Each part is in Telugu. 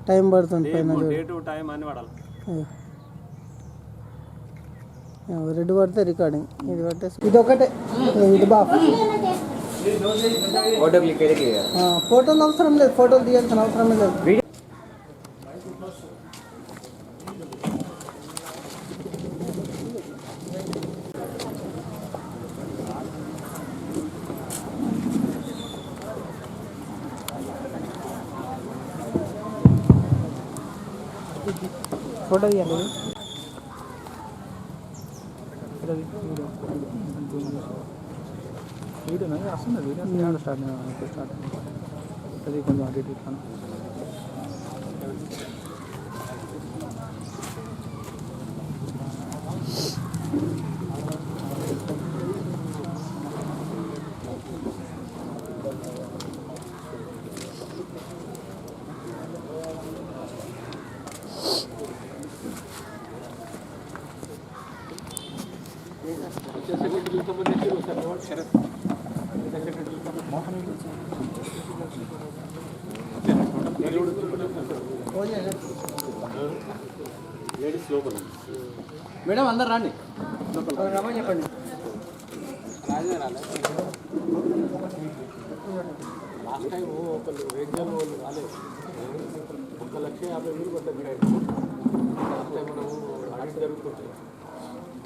టైం పడుతుంది రెడ్ పడితే రికార్డింగ్ ఇది పడితే ఇది ఒకటే ఇది బాగా ఫోటోలు అవసరం లేదు, ఫోటోలు తీయాల్సిన అవసరం లేదు. ఫోటో తీయాలి వీడియో వస్తుంది, వీడియో స్టార్ట్ అది కొంచెం అటు ఇటు ఇస్తాను. మేడం అందరు రండి, రమ్మని చెప్పండి. లాస్ట్ టైం ఒకళ్ళు రేంజర్ వాళ్ళు రాలేదు, 1,50,000 పడ్డాయి. లాస్ట్ టైం మనము ఆడిట్ జరుగుతుంది,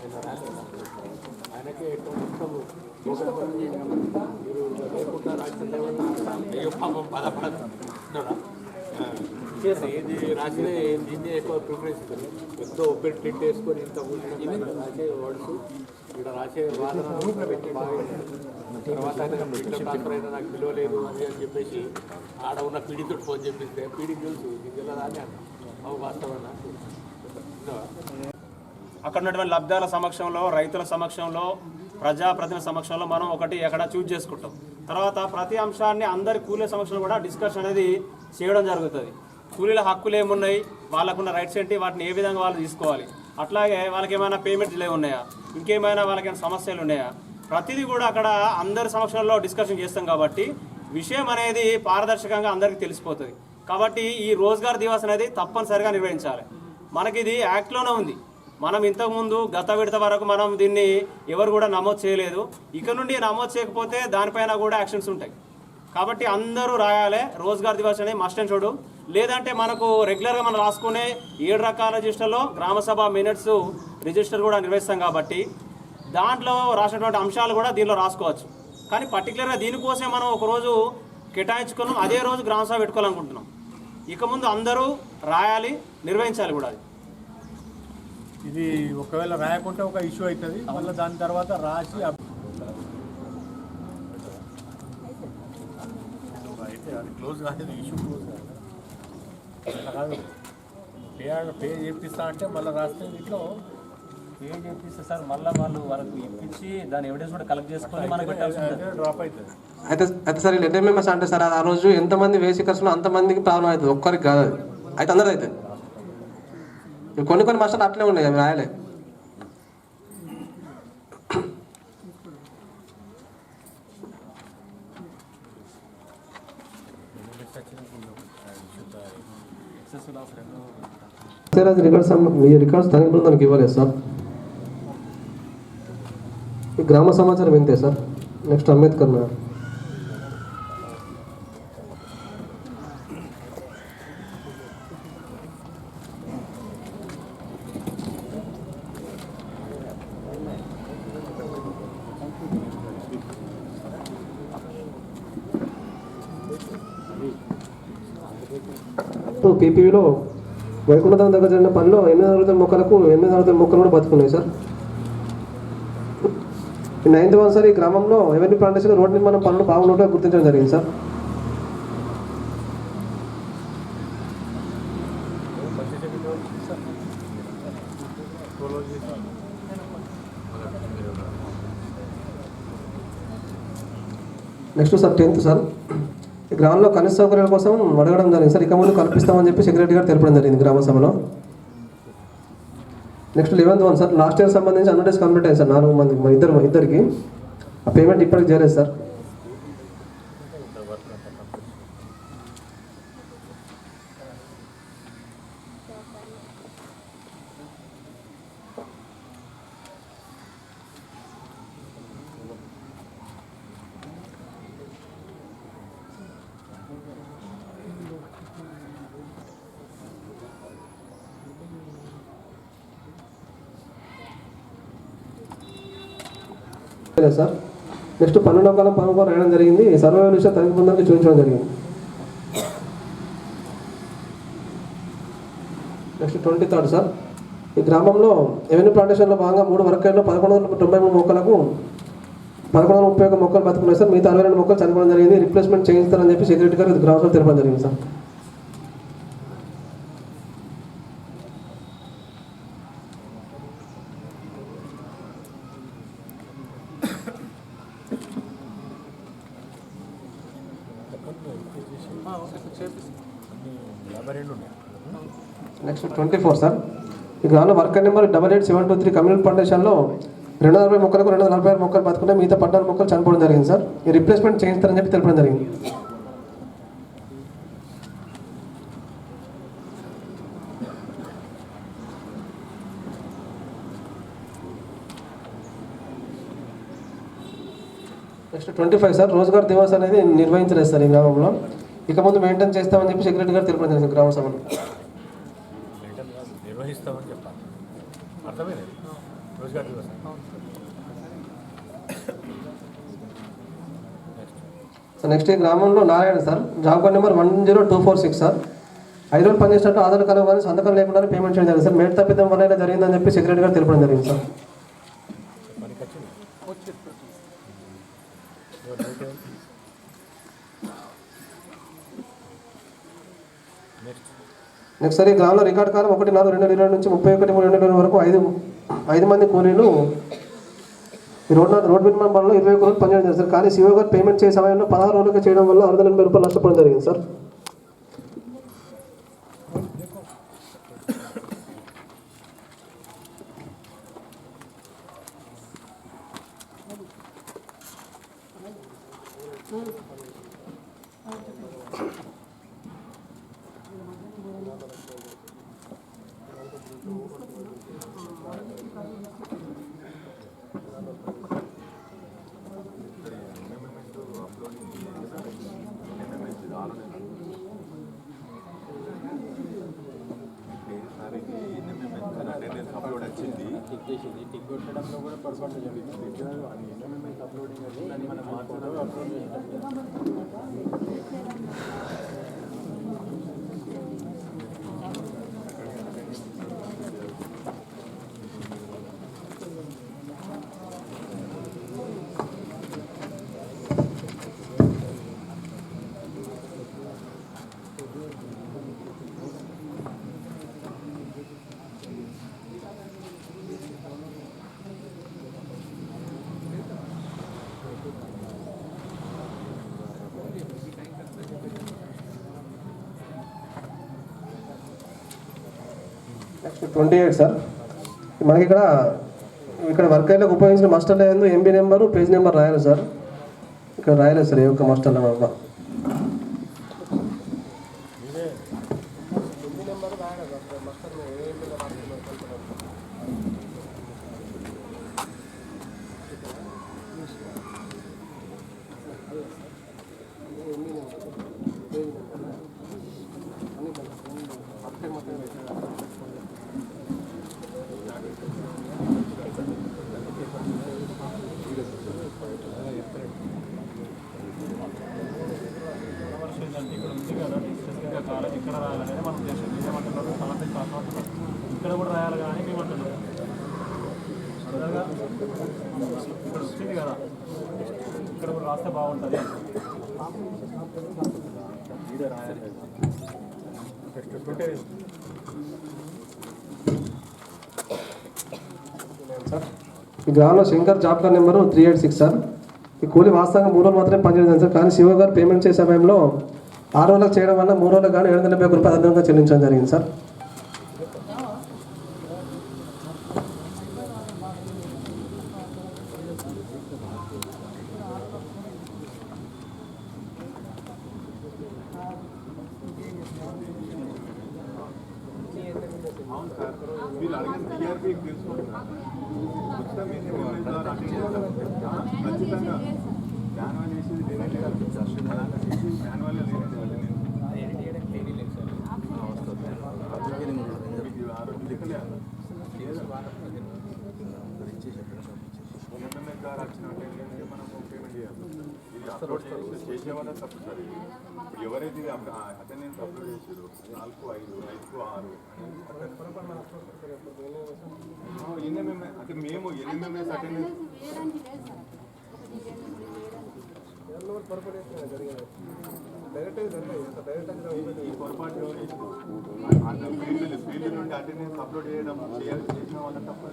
ఆయన రాలేదు. ఆయనకే ఎక్కువ మీరు లేకుండా రాసిన పాపం బాధపడదు. ఏది రాసినా దీన్ని ఎక్కువ ప్రిఫరెన్స్ ఇస్తుంది. ఎంతో ఓపెన్ ప్రింట్ వేసుకొని ఇంత రాసే వర్డ్స్ ఇక్కడ రాసే వాదన పెట్టి బాగా తర్వాత ట్రాన్స్ఫర్ అయినా నాకు పిలవలేదు అది అని చెప్పేసి ఆడ ఉన్న పీడీతో ఫోన్ చెప్పిస్తే పీడీకి తెలుసు నీకు తెలియదా అని అవు వాస్తవన్నా. అక్కడ ఉన్నటువంటి లబ్ధాల సమక్షంలో, రైతుల సమక్షంలో, ప్రజాప్రతినిధుల సమక్షంలో మనం ఒకటి ఎక్కడ చూజ్ చేసుకుంటాం. తర్వాత ప్రతి అంశాన్ని అందరి కూలీల సమక్షంలో కూడా డిస్కషన్ అనేది చేయడం జరుగుతుంది. కూలీల హక్కులు ఏమున్నాయి, వాళ్ళకున్న రైట్స్ ఏంటి, వాటిని ఏ విధంగా వాళ్ళు తీసుకోవాలి, అట్లాగే వాళ్ళకి ఏమైనా పేమెంట్ డిలే ఉన్నాయా, ఇంకేమైనా వాళ్ళకైనా సమస్యలు ఉన్నాయా, ప్రతిదీ కూడా అక్కడ అందరి సమక్షంలో డిస్కషన్ చేస్తాం. కాబట్టి విషయం అనేది పారదర్శకంగా అందరికీ తెలిసిపోతుంది. కాబట్టి ఈ రోజ్గార్ దివస్ అనేది తప్పనిసరిగా నిర్వహించాలి. మనకి ఇది యాక్ట్లోనే ఉంది. మనం ఇంతకుముందు గత విడత వరకు మనం దీన్ని ఎవరు కూడా నమోదు చేయలేదు. ఇక నుండి నమోదు చేయకపోతే దానిపైన కూడా యాక్షన్స్ ఉంటాయి. కాబట్టి అందరూ రాయాలి రోజ్గార్ దివస్ అనేది మస్ట్ అండ్ షుడ్. లేదంటే మనకు రెగ్యులర్గా మనం రాసుకునే 7 రకాల రిజిస్టర్లో గ్రామసభ మినిట్స్ రిజిస్టర్ కూడా నిర్వహిస్తాం. కాబట్టి దాంట్లో రాసినటువంటి అంశాలు కూడా దీనిలో రాసుకోవచ్చు. కానీ పర్టికులర్గా దీనికోసం మనం ఒకరోజు కేటాయించుకున్నాం, అదే రోజు గ్రామసభ పెట్టుకోవాలనుకుంటున్నాం. ఇక ముందు అందరూ రాయాలి, నిర్వహించాలి కూడా. అది ఇది ఒకవేళ రాయకుంటే ఒక ఇష్యూ అవుతుంది, మళ్ళీ దాని తర్వాత రాసి అయితే అది క్లోజ్ కాదు, ఇష్యూ క్లోజ్ కాదు. అట్లా కాదు, పే చేపిస్తా అంటే మళ్ళీ రాస్తే ఇంట్లో పే చేపిస్తే సార్ మళ్ళీ వాళ్ళు వరకు ఇప్పించి దాని ఎవిడెన్స్ కూడా కలెక్ట్ చేసుకొని మనకు డ్రాప్ అవుతుంది. అయితే సార్ లెటర్ మెంబర్స్ అంటే సార్ ఆ రోజు ఎంతమంది వేసికర్స్లో అంతమందికి ప్రాబ్లం అవుతుంది, ఒక్కరికి కాదు. అయితే అందరూ అవుతుంది. కొన్ని మాస్టర్లు అట్లే ఉన్నాయి, అవి రాయలే. మీ రికార్డ్స్ తనిఖీ బృందానికి ఇవ్వలేదు సార్. ఈ గ్రామ సమాచారం ఇంతే సార్. నెక్స్ట్ అంబేద్కర్ నగర్. పీపీలో వైకుంఠం దగ్గర జరిగిన పనిలో 860 మొక్కలకు 860 మొక్కలు కూడా బతుకున్నాయి సార్. 9th వన్ సార్ ఈ గ్రామంలో ఎవెన్యూ ప్లాంటేషన్ రోడ్ నిర్మాణం పనులు బాగున్నట్టుగా గుర్తించడం జరిగింది sir. Next sir 10th sir ఈ గ్రామంలో కనీస సౌకర్యాల కోసం అడగడం జరిగింది సార్. ఇక ముందు కల్పిస్తామని చెప్పి సెక్రటరీ గారు తెలపడం జరిగింది గ్రామ సభలో. Next 11th one sir last year సంబంధించి 100 days కంప్లీట్ అయింది సార్. 4 మంది ఇద్దరికి ఆ పేమెంట్ ఇప్పటికి చేయలేదు సార్. సార్ నెక్స్ట్ 12వ కాలం 11వ రాయడం జరిగింది. సర్వే విషయం తనిఖీ బృందానికి చూపించడం జరిగింది. నెక్స్ట్ 23rd సార్, ఈ గ్రామంలో రెవెన్యూ ప్లాంటేషన్లో భాగంగా 3 వర్గాల్లో 1193 మొక్కలకు 1131 మొక్కలు బతుకున్నాయి సార్. మిగతా 62 మొక్కలు చనిపోవడం జరిగింది. రిప్లేస్మెంట్ చేయిస్తారని చెప్పి సెక్రటరీ గారు గ్రామంలో తెలపడం జరిగింది సార్. నెక్స్ట్ 24 సార్, ఈ గ్రామంలో వర్కర్ నెంబర్ 88723 కమ్యూనిటీ ప్లాంటేషన్లో 240 మొక్కలకు 246 మొక్కలు బతుకున్నాయి. మిగతా 14 మొక్కలు చనిపోవడం జరిగింది సార్. ఈ రిప్లేస్మెంట్ చేయిస్తారని చెప్పి తెలపడం జరిగింది. నెక్స్ట్ 25 సార్, రోజ్గార్ దివాస్ అనేది నిర్వహించలేదు సార్ ఈ గ్రామంలో. ఇక ముందు మెయింటైన్ చేస్తామని చెప్పి సెక్రటరీ గారు తెలపడం జరిగింది గ్రామ సభలో. నిర్వహిస్తామని చెప్పాలి, అర్థమైంది. రోజుగారు దివస్. సార్ నెక్స్ట్ ఈ గ్రామంలో Narayana sir, job card number 10246 sir. 5 రోజులు పనిచేసినట్టు ఆధార్ కలవాలి, సంతకం లేకుండా పేమెంట్ చేయడం జరిగింది సార్. మేట తప్పిదం వల్ల ఇలా జరిగిందని చెప్పి సెక్రటరీ గారు తెలపడం జరిగింది సార్. నెక్స్ట్ సార్, ఈ గ్రామంలో రికార్డు కాలం 1/4/2020 నుంచి 31/3/2020 వరకు 5 మంది కూలీలు ఈ రోడ్ నిర్మాణ పనులు 21 రోజులు పనిచేయడం జరిగింది సార్. కానీ సిఓ గారు పేమెంట్ చేసే సమయంలో 16 రోజులుగా చేయడం వల్ల 680 రూపాయలు నష్టపోవడం జరిగింది సార్. టిక్ కొట్టడంలో కూడా పొరపాటు జరిగింది. అప్లోడింగ్ అది మనం మాట్లాడాలి అప్లోడ్ చేస్తాం. నెక్స్ట్ 28 సార్, మనకి ఇక్కడ వర్కర్లకు ఉపయోగించిన మాస్టర్ లేదు, ఎంబీ నెంబరు పేజ్ నెంబర్ రాయాలి సార్. ఇక్కడ రాయలేదు సార్ ఏ ఒక్క మాస్టర్ నెంబర్. ఇక్కడ రాయాలనేది మన ఉద్దేశం. ఏమంటున్నారు, ఇక్కడ కూడా రాయాలి కానీ ఏమంటున్నారు ఇక్కడ వచ్చింది కదా, ఇక్కడ కూడా రాస్తే బాగుంటుంది. ఈ గ్రామంలో Shankar job card number 386 sir. ఈ కూలి వాస్తవంగా 3 రోజులు మాత్రమే పనిచేయడం సార్. కానీ శివ గారు పేమెంట్ చేసే సమయంలో 6 రోజులకు చేయడం వల్ల 3 రోజులకు కానీ 770 రూపాయలు అదనంగా చెల్లించడం జరిగింది సార్. అవును సార్, మీరు అడిగిన టీఆర్పీ తెలుసుకుంటున్నారు. ఉచిత మెసేజ్ ద్వారా ఖచ్చితంగా మాన్యువల్ చేసేది లేదంటే మాన్యువల్ లేదండి ఎంఎంఏ ద్వారా వచ్చినట్టు ఏంటంటే మనము పేమెంట్ చేయాలి. ఇది అప్లోడ్ చేసే వాళ్ళ తప్పు సార్. ఇది ఎవరైతే అటెండెన్స్ అప్లోడ్ చేసారో 4, 5, 5, 6 ఎన్ఎంఎంఏ అంటే మేము ఎన్ఎంఎంఎస్ అటెండెన్స్ ఈ పొరపాటు ఫీల్డ్ నుండి అటెండెన్స్ అప్లోడ్ చేయడం చేసిన వాళ్ళ తప్ప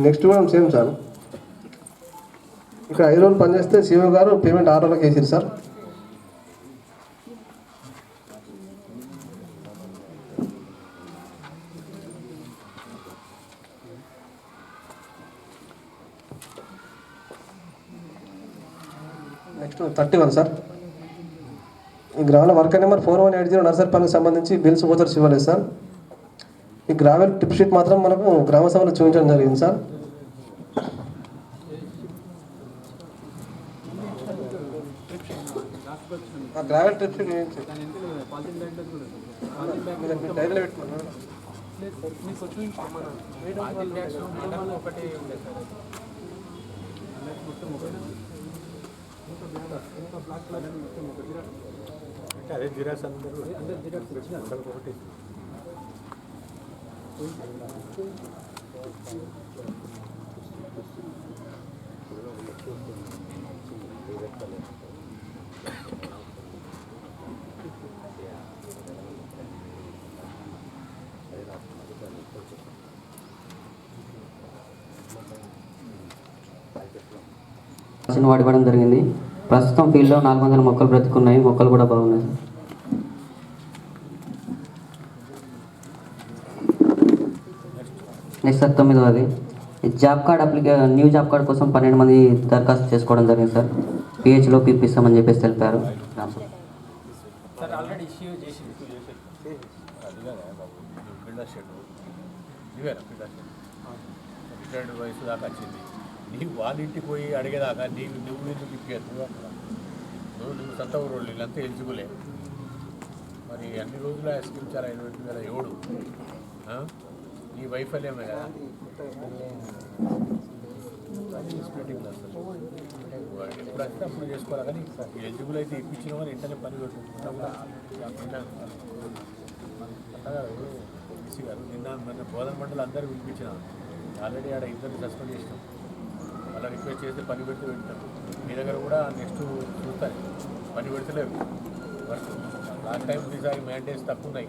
నెక్స్ట్ కూడా సేమ్ సార్. ఇక్కడ 5 రోజులు పనిచేస్తే సిఓ గారు పేమెంట్ 6 రోజులకు వేసారు సార్. Next 31 sir. ఈ గ్రామంలో వర్కర్ నెంబర్ 4180 నర్సరీ పనికి సంబంధించి బిల్స్ పోతర్స్ ఇవ్వలేదు సార్. ఈ గ్రావెల్ టిప్ షీట్ మాత్రం మనకు గ్రామ సభలో చూపించడం జరిగింది సార్. గ్రావెల్ టిప్ షీట్ డైరీలో పెట్టుకున్నాను. అదే జిరాక్స్ అందరూ ఒకటి వాడివ్వడం జరిగింది. ప్రస్తుతం ఫీల్డ్లో 400 మొక్కలు బ్రతుకున్నాయి. మొక్కలు కూడా బాగున్నాయి. నెక్స్ట్ 9వది job card new job card కోసం 12 మంది దరఖాస్తు చేసుకోవడం జరిగింది సార్. పిహెచ్లో పిప్పిస్తామని చెప్పేసి తెలిపారు. రిటైర్డ్ వయసు దాకా వచ్చింది. నీకు వాళ్ళ ఇంటికి పోయి అడిగేదాకా నువ్వు ఎందుకు ఇప్పారు? నువ్వు సొంత ఊరు వీళ్ళంతా ఎలిజిబులే. మరి అన్ని రోజులు స్కీమ్ చాలా 2007 నీ వైఫల్యమే కదా. స్ప్లిటింగ్ అసలు ఎప్పుడు వస్తే అప్పుడు చేసుకోవాలి. కానీ ఎలిజిబుల్ అయితే ఇప్పించిన వాళ్ళు వెంటనే పని పెట్టుకుంటా కూడా గారు నిన్న బోధన మండలి అందరూ పిలిపించిన ఆల్రెడీ ఆడ 2 సస్పెండ్ చేసినాం. అలా రిక్వెస్ట్ చేస్తే పని పెడితే పెడతారు. మీ దగ్గర కూడా నెక్స్ట్ చూస్తారు, పని పెడతలేరు వర్క్. లాస్ట్ టైం ఈసారి మెయింటెన్స్ తక్కువ ఉన్నాయి.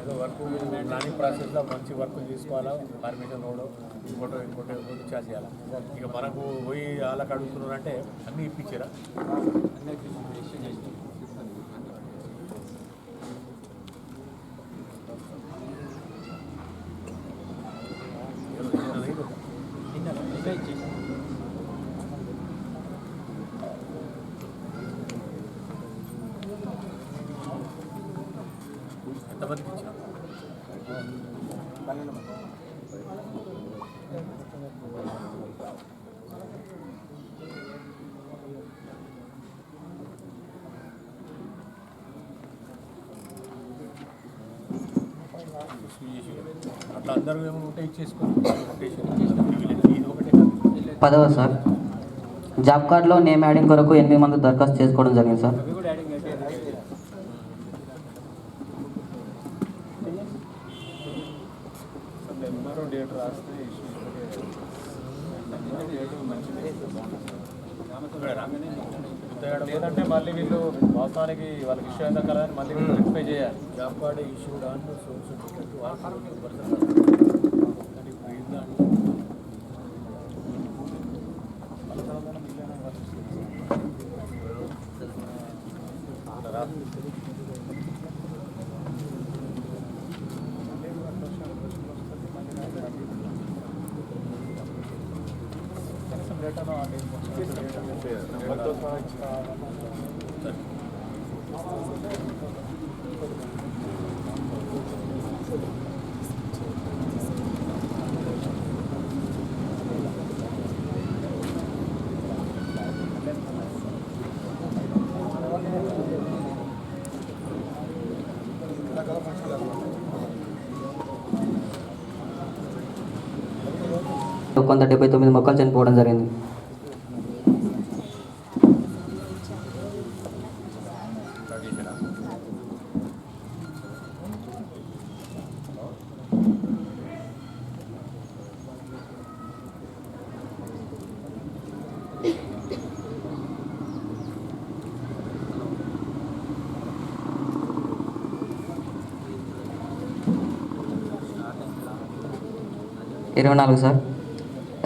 ఏదో వర్క్ ప్లానింగ్ ప్రాసెస్లో మంచి వర్క్ తీసుకోవాలా. పర్మిషన్ రోడ్ ఇంకోటి ఛార్జ్ చేయాలి. ఇక మనకు పోయి వాళ్ళకి అడుగుతున్నారంటే అన్నీ ఇప్పించారా? ఎంతమందికి ఇచ్చారు? 12 మంది. అట్లా అందరూ ఏమైనా ఉంటే ఇచ్చేసుకోండి. 10వ సార్ జాబ్ కార్డులో నేమ్ యాడింగ్ కొరకు 8 మంది దరఖాస్తు చేసుకోవడం జరిగింది సార్. లేదంటే మళ్ళీ వీళ్ళు వాస్తవానికి వాళ్ళకి ఇష్యూ అయిన కదా మళ్ళీ వెరిఫై చేయాలి. Job card issued on source డేటాలో కొంత 79 మొక్కలు చనిపోవడం జరిగింది. సార్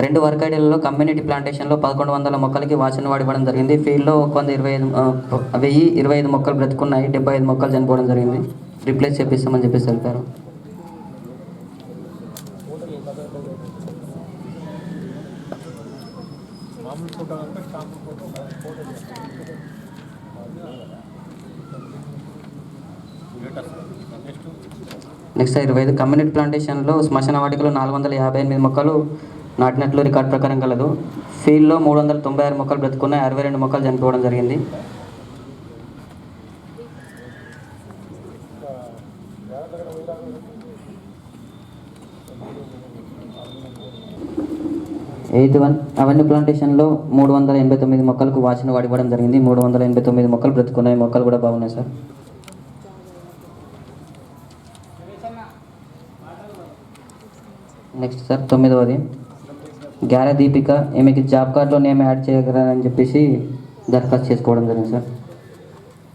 2 వర్క్ ఐడీలలో కమ్యూనిటీ ప్లాంటేషన్లో 1100 మొక్కలకి వాచన వాడివ్వడం జరిగింది. ఫీల్డ్లో కొంత 1025 మొక్కలు బ్రతుకున్నాయి, 75 మొక్కలు చనిపోవడం జరిగింది. రిప్లేస్ చేపిస్తామని చెప్పేసి తెలిపారు. నెక్స్ట్ 25 కమ్యూనిటీ ప్లాంటేషన్లో శ్మశాన వాటికలో 458 మొక్కలు నాటినట్లు రికార్డ్ ప్రకారం కలదు. ఫీల్డ్లో 396 మొక్కలు బ్రతుకున్నాయి, 62 మొక్కలు చనిపోవడం జరిగింది. అవన్నీ ప్లాంటేషన్లో 389 మొక్కలకు వాచన వాడివ్వడం జరిగింది. 389 మొక్కలు బ్రతుకున్నాయి, మొక్కలు కూడా బాగున్నాయి సార్. నెక్స్ట్ సార్ 9వది గ్యారా దీపిక, ఈమెకి జాబ్ కార్డులో నేమ్ యాడ్ చేయగలరని చెప్పేసి దరఖాస్తు చేసుకోవడం జరిగింది సార్.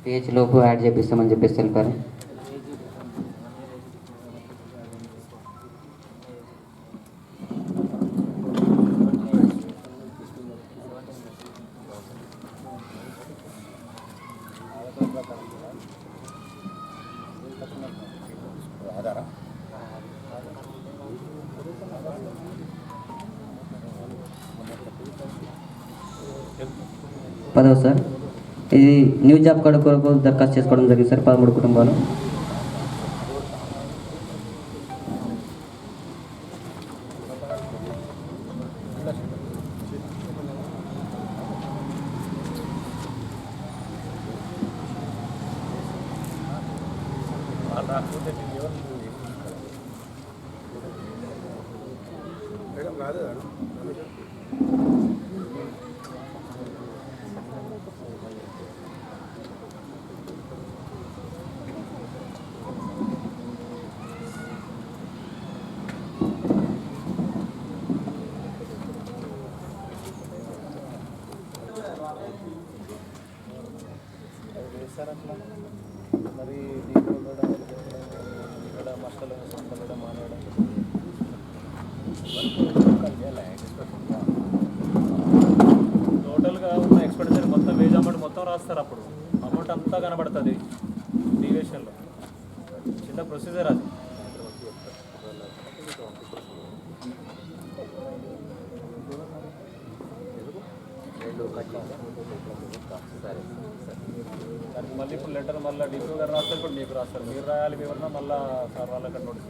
PH లోపు యాడ్ చేపిస్తామని చెప్పేసి తెలిపారు. పదవ సార్ ఇది న్యూ జాబ్ కార్డు కొరకు దరఖాస్తు చేసుకోవడం జరిగింది సార్. 13 కుటుంబాలు. మరి ఇక్కడ మస్టలు సంపలడం మానవడం టోటల్గా ఉన్న ఎక్స్పెండిచర్ మొత్తం వేజ్ అమౌంట్ మొత్తం రాస్తారు. అప్పుడు అమౌంట్ అంతా కనబడుతుంది డీవియేషన్లో. చిన్న ప్రొసీజర్ అది. దానికి మళ్ళీ ఇప్పుడు లెటర్ మళ్ళీ డీపీ గారు రాస్తారు, ఇప్పుడు మీకు రాస్తారు. మీరు రాయాలి, ఎవరన్నా మళ్ళీ సార్ వాళ్ళకి నోటీస్.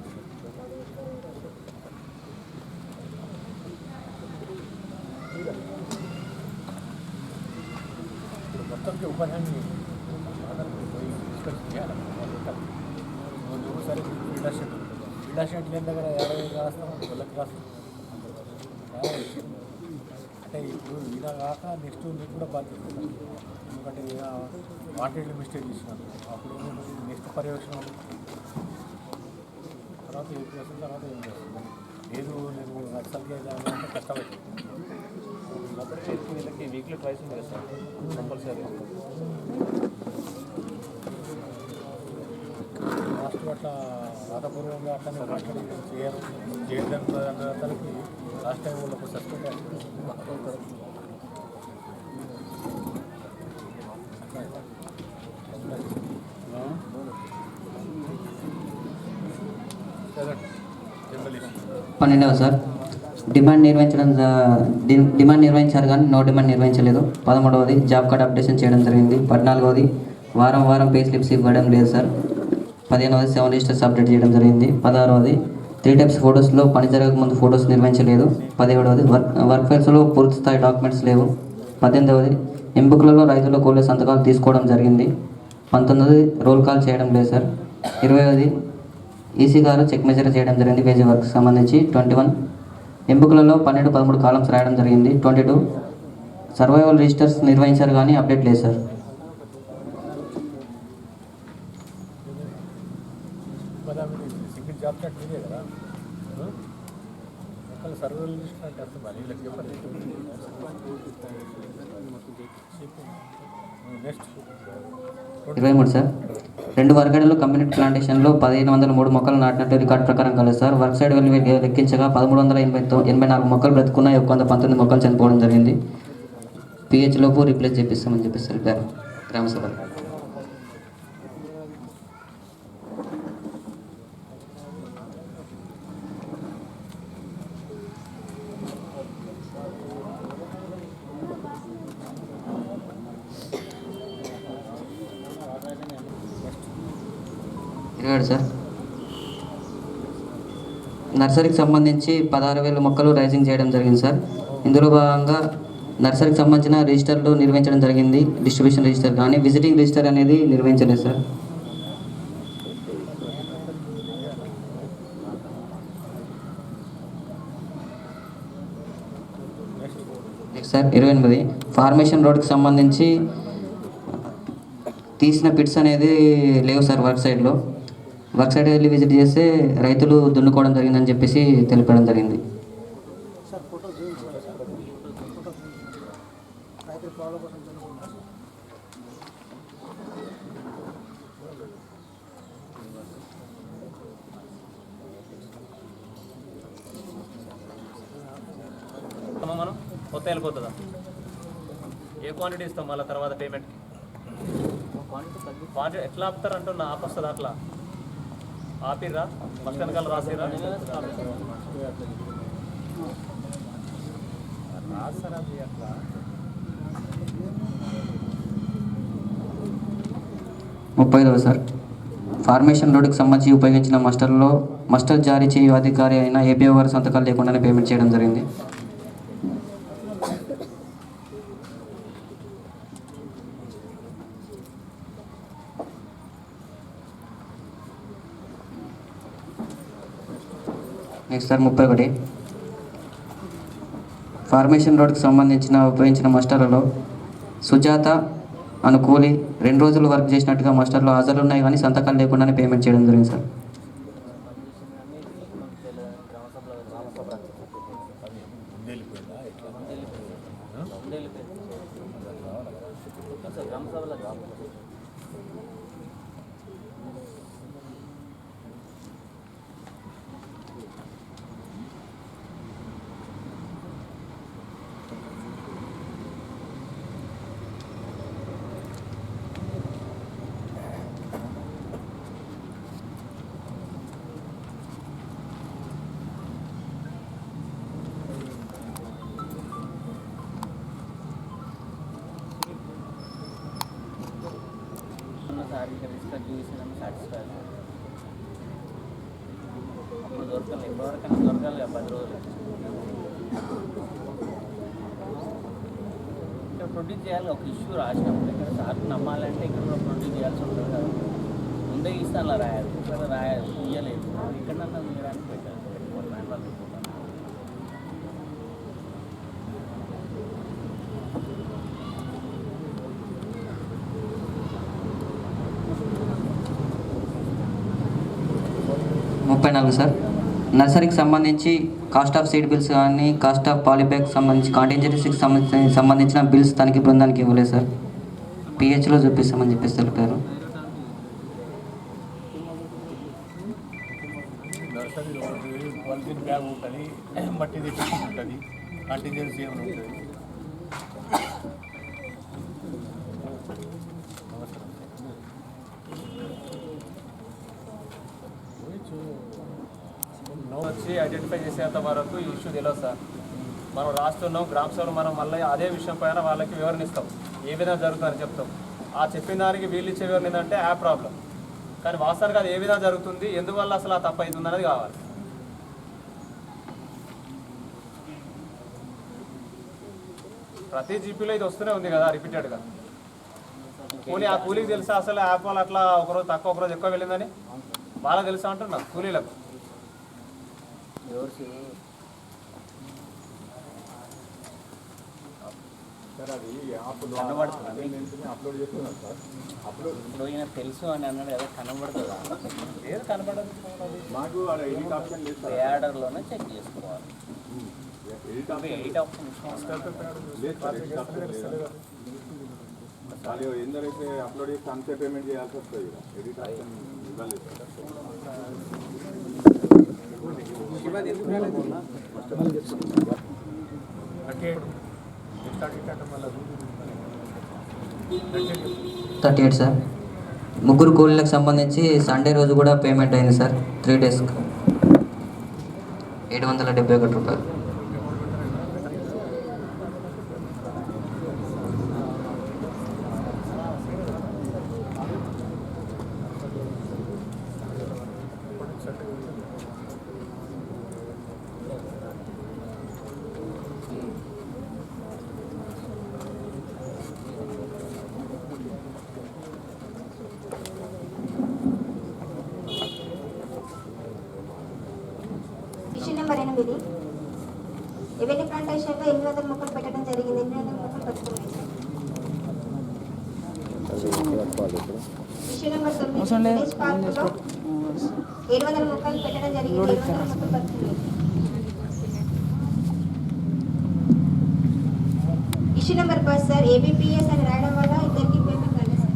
ఇప్పుడు మొత్తంకి ఉపాధ్యాయుని పోయి డిస్కస్ చేయాలి. సరే లీడర్షిప్ లేని దగ్గర 50 రాస్తాం, 100 రాస్తాం. అంటే ఇప్పుడు ఇలా కాక నెక్స్ట్ మీకు కూడా బాధ్యత. ఎందుకంటే వాటిలో మిస్టేక్ చేసినాను. అప్పుడు నెక్స్ట్ పర్యవేక్షణ తర్వాత ఏం చేసిన తర్వాత ఏం చేస్తుంది లేదు. నేను నక్సల్కి అంటే కష్టమైంది. వీళ్ళకి వీక్లీ ట్రైస్ ఉంది కదా సార్, కంపల్సరీ. లాస్ట్ అట్లా రాతపూర్వంగా అట్లా చేయడం అతనికి లాస్ట్ టైం వాళ్ళకు సస్పెండ్ పన్నెండవ సార్ డిమాండ్ నిర్వహించారు కానీ నో డిమాండ్ నిర్వహించలేదు. 13వది జాబ్ కార్డ్ అప్డేషన్ చేయడం జరిగింది. 14వది వారం పే స్లిప్స్ ఇవ్వడం లేదు సార్. 15వది 7 రిజిస్టర్స్ అప్డేట్ చేయడం జరిగింది. 16వది 3 టైప్స్ ఫొటోస్లో పని జరగక ముందు ఫొటోస్ నిర్వహించలేదు. 17వది వర్క్ ఫైల్స్లో పూర్తి స్థాయి డాక్యుమెంట్స్ లేవు. 18వది ఎంబుక్లలో రైతుల కూలీ సంతకాలు తీసుకోవడం జరిగింది. 19వది రోల్ కాల్ చేయడం లేదు సార్. 20వది ఈసీ గారు చెక్ మెజర్ చేయడం జరిగింది పేజీ వర్క్ సంబంధించి. 21 ఎంబుక్లలో 12, 13 కాలమ్స్ రాయడం జరిగింది. 22 సర్వైవల్ రిజిస్టర్స్ నిర్వహించారు కానీ అప్డేట్ లేదు సార్. సింగిల్ జాబ్ కార్డ్ మీదే కదా ఒకళ్ళు సర్వర్ లిస్ట్ అంటే అర్థం మరి వీళ్ళకి చెప్పండి. Next 23 sir. 2 వర్గడలో కమ్యూనిటీ ప్లాంటేషన్లో 1503 మొక్కలు నాటినట్టు రికార్డు ప్రకారం కలదు సార్. వర్క్ సైడ్ వెళ్ళి లెక్కించగా 1384 మొక్కలు బ్రతుకున్నాయి. 119 మొక్కలు చనిపోవడం జరిగింది. పిహెచ్ లోపు రీప్లేస్ చేపిస్తామని చెప్పేసి తెలిపారు గ్రామ సభలో. సార్ నర్సరీకి సంబంధించి 16,000 మొక్కలు రైజింగ్ చేయడం జరిగింది సార్. ఇందులో భాగంగా నర్సరీకి సంబంధించిన రిజిస్టర్లు నిర్వహించడం జరిగింది. డిస్ట్రిబ్యూషన్ రిజిస్టర్ కానీ విజిటింగ్ రిజిస్టర్ అనేది నిర్వహించలేదు సార్. నెక్స్ట్ సార్ 28 ఫార్మేషన్ రోడ్కి సంబంధించి తీసిన పిట్స్ అనేది లేవు సార్. వర్క్ సైడ్ వెళ్ళి విజిట్ చేస్తే రైతులు దున్నుకోవడం జరిగిందని చెప్పేసి తెలిపడం జరిగింది. మనం కొత్త వెళ్ళిపోతుందా? ఏ క్వాంటిటీ ఇస్తాం మళ్ళీ తర్వాత పేమెంట్కి? క్వాంటిటీ ఎట్లా ఆపుతారు అంటున్నా? ఆపొస్తుంది అట్లా ఆపిర్రా? ఫస్ట్ వెనకాల రాసిరా? రాసారా అట్లా? 35 సార్. ఫార్మేషన్ రోడ్డుకి సంబంధించి ఉపయోగించిన మస్టర్ జారీ చేయు అధికారి అయిన ఏపీఓ గారి సంతకాలు లేకుండానే పేమెంట్ చేయడం జరిగింది. నెక్స్ట్ సార్ 31 ఫార్మేషన్ రోడ్కి సంబంధించిన ఉపయోగించిన మాస్టర్లలో సుజాత అనుకూలి 2 రోజులు వర్క్ చేసినట్టుగా మాస్టర్లో హాజరు ఉన్నాయి కానీ సంతకాలు లేకుండానే పేమెంట్ చేయడం జరిగింది సార్. అప్పుడు దొరకలేదు, ఎవరికైనా దొరకాలి 10 రోజులు. ఇక్కడ ప్రొడ్యూస్ చేయాలి. ఒక ఇష్యూ రాసినప్పుడు ఇక్కడ సార్ నమ్మాలంటే ఇక్కడ కూడా ప్రొడ్యూస్ చేయాల్సి ఉంటుంది కదా. ముందే ఇస్తాను రాయాలి, ఇక్కడ రాయాలి, ఇయ్యలేదు. ఇక్కడన్నా మీరానికి పెట్టాలి. Manual report sir. నర్సరీకి సంబంధించి కాస్ట్ ఆఫ్ సీడ్ బిల్స్ కానీ కాస్ట్ ఆఫ్ పాలిబ్యాగ్ సంబంధించి కాంటింజెన్సీకి సంబంధించిన బిల్స్ తనిఖీ బృందానికి ఇవ్వలేదు సార్. పిహెచ్లో చూపిస్తామని చెప్పేసి తెలిపారు. నర్సరీ పాలిథిన్ బ్యాగ్ ఉంటుంది, మట్టి తెచ్చి ఉంటుంది, కాంటింజెన్సీ ఏమైనా ఉంటుంది. చూసి ఐడెంటిఫై చేసేంత వరకు ఈ ఇష్యూ తెలియదు సార్. మనం రాస్తున్నాం గ్రామ సభలో మనం మళ్ళీ అదే విషయం పైన వాళ్ళకి వివరణిస్తాం, ఏ విధంగా జరుగుతుందని చెప్తాం. ఆ చెప్పిన దానికి వీళ్ళు ఇచ్చే వివరణ ఏంటంటే యాప్ ప్రాబ్లం, కానీ వాస్తవానికి అది ఏ విధంగా జరుగుతుంది, ఎందువల్ల అసలు ఆ తప్పు అవుతుంది అనేది కావాలి. ప్రతి జీపీలో ఇది వస్తూనే ఉంది కదా రిపీటెడ్గా. కూలీ ఆ కూలీకి తెలుసా అసలు యాప్ వాళ్ళు అట్లా ఒకరోజు తక్కువ ఒకరోజు ఎక్కువ వెళ్ళిందని వాళ్ళకి తెలుసా అంటున్నారు కూలీలకు. సార్ అది యాప్లో అప్లోడ్ చేస్తున్నారు సార్. అప్లోడ్ ఇప్పుడు ఈయన తెలుసు అని అన్నాడు కదా, కనబడుతుందా? ఏది కనపడదు. మాకు అక్కడ ఎడిట్ ఆప్షన్ లేదు సార్. యాడర్లోనే చెక్ చేసుకోవాలి. ఎడిట్ ఆప్షన్ ఎడిట్ ఆప్షన్ లేదు సార్. ఎడిట్ ఆప్షన్ లేదు. వాళ్ళు ఎందరైతే అప్లోడ్ చేస్తే అంతే పేమెంట్ చేయాల్సి వస్తుంది. ఎడిట్ ఆప్షన్ ఇవ్వలేదు సార్. మళ్ళీ 38 సార్. ముగ్గురు కూలీలకు సంబంధించి సండే రోజు కూడా పేమెంట్ అయింది సార్. 3 days 771 రూపాయలు. ఇష్యూ నెంబర్ 8 ఎవెన్యూ ప్లాంటేషన్లో 800 మొక్కలు పెట్టడం జరిగింది. 800 మొక్కలు పట్టుకున్నాయి సార్. ఇష్యూ నెంబర్ 9 విలేజ్ పార్కులో 700 మొక్కలు పెట్టడం జరిగింది. 700 మొక్కలు పట్టుకున్నాయి. ఇష్యూ నెంబర్ 10 సార్ ఏబిపిఎస్ అని రాయడం వల్ల ఇద్దరికి పేమెంట్ కాలేదు సార్.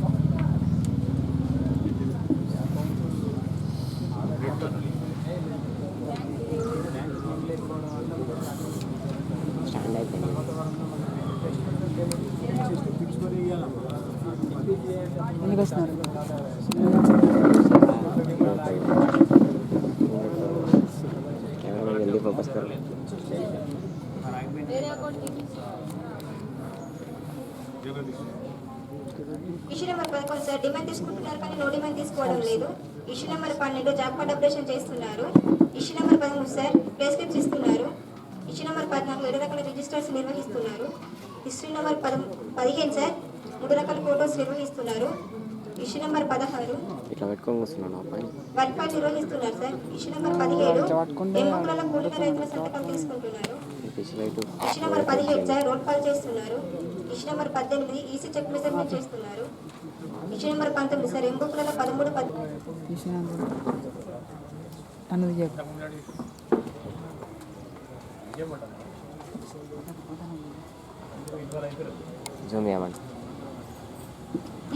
ఎందుకు వస్తున్నారు? ఇష్యూ నెంబర్ 11 సార్ డిమాండ్ తీసుకుంటున్నారు కానీ నో డిమాండ్ తీసుకోవడం లేదు. Issue number 12 job card operation చేస్తున్నారు. Issue number 13 sir play scripts ఇస్తున్నారు. ఇష్యూ నెంబర్ 14 7 రకాల రిజిస్టర్స్ నిర్వహిస్తున్నారు. ఇష్యూ నెంబర్ 15 సార్ 3 రకాల ఫోటోస్ నిర్వహిస్తున్నారు. ఇష్యూ నెంబర్ 16 వర్క్ పాయింట్ నిర్వహిస్తున్నారు సార్. ఇష్యూ నెంబర్ 17 ఎమ్మకుల కూలీల రైతుల సంతకాలు తీసుకుంటున్నారు. Issue number 17 sir road call చేస్తున్నారు. Issue number 18 EC check measurement చేస్తున్నారు. ఇష్యూ నెంబర్ 19 సార్ ఎంబుకులలో 13 అన్నది చెప్పు.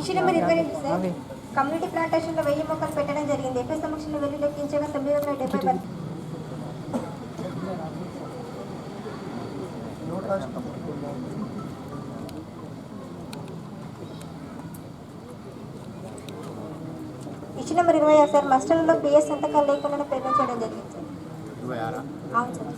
ఇష్యూ నెంబర్ 22 సార్ కమ్యూనిటీ ప్లాంటేషన్లో 1000 మొక్కలు పెట్టడం జరిగింది. ఎఫ్ఐ సమక్షంలో వెళ్ళి లెక్కించగా 970 ఇష్యూ నెంబర్ 26 సార్ మస్టర్లో పిఎస్ సంతకాలు లేకుండా పేమెంట్ చేయడం జరిగింది సార్. 26 అవును సార్.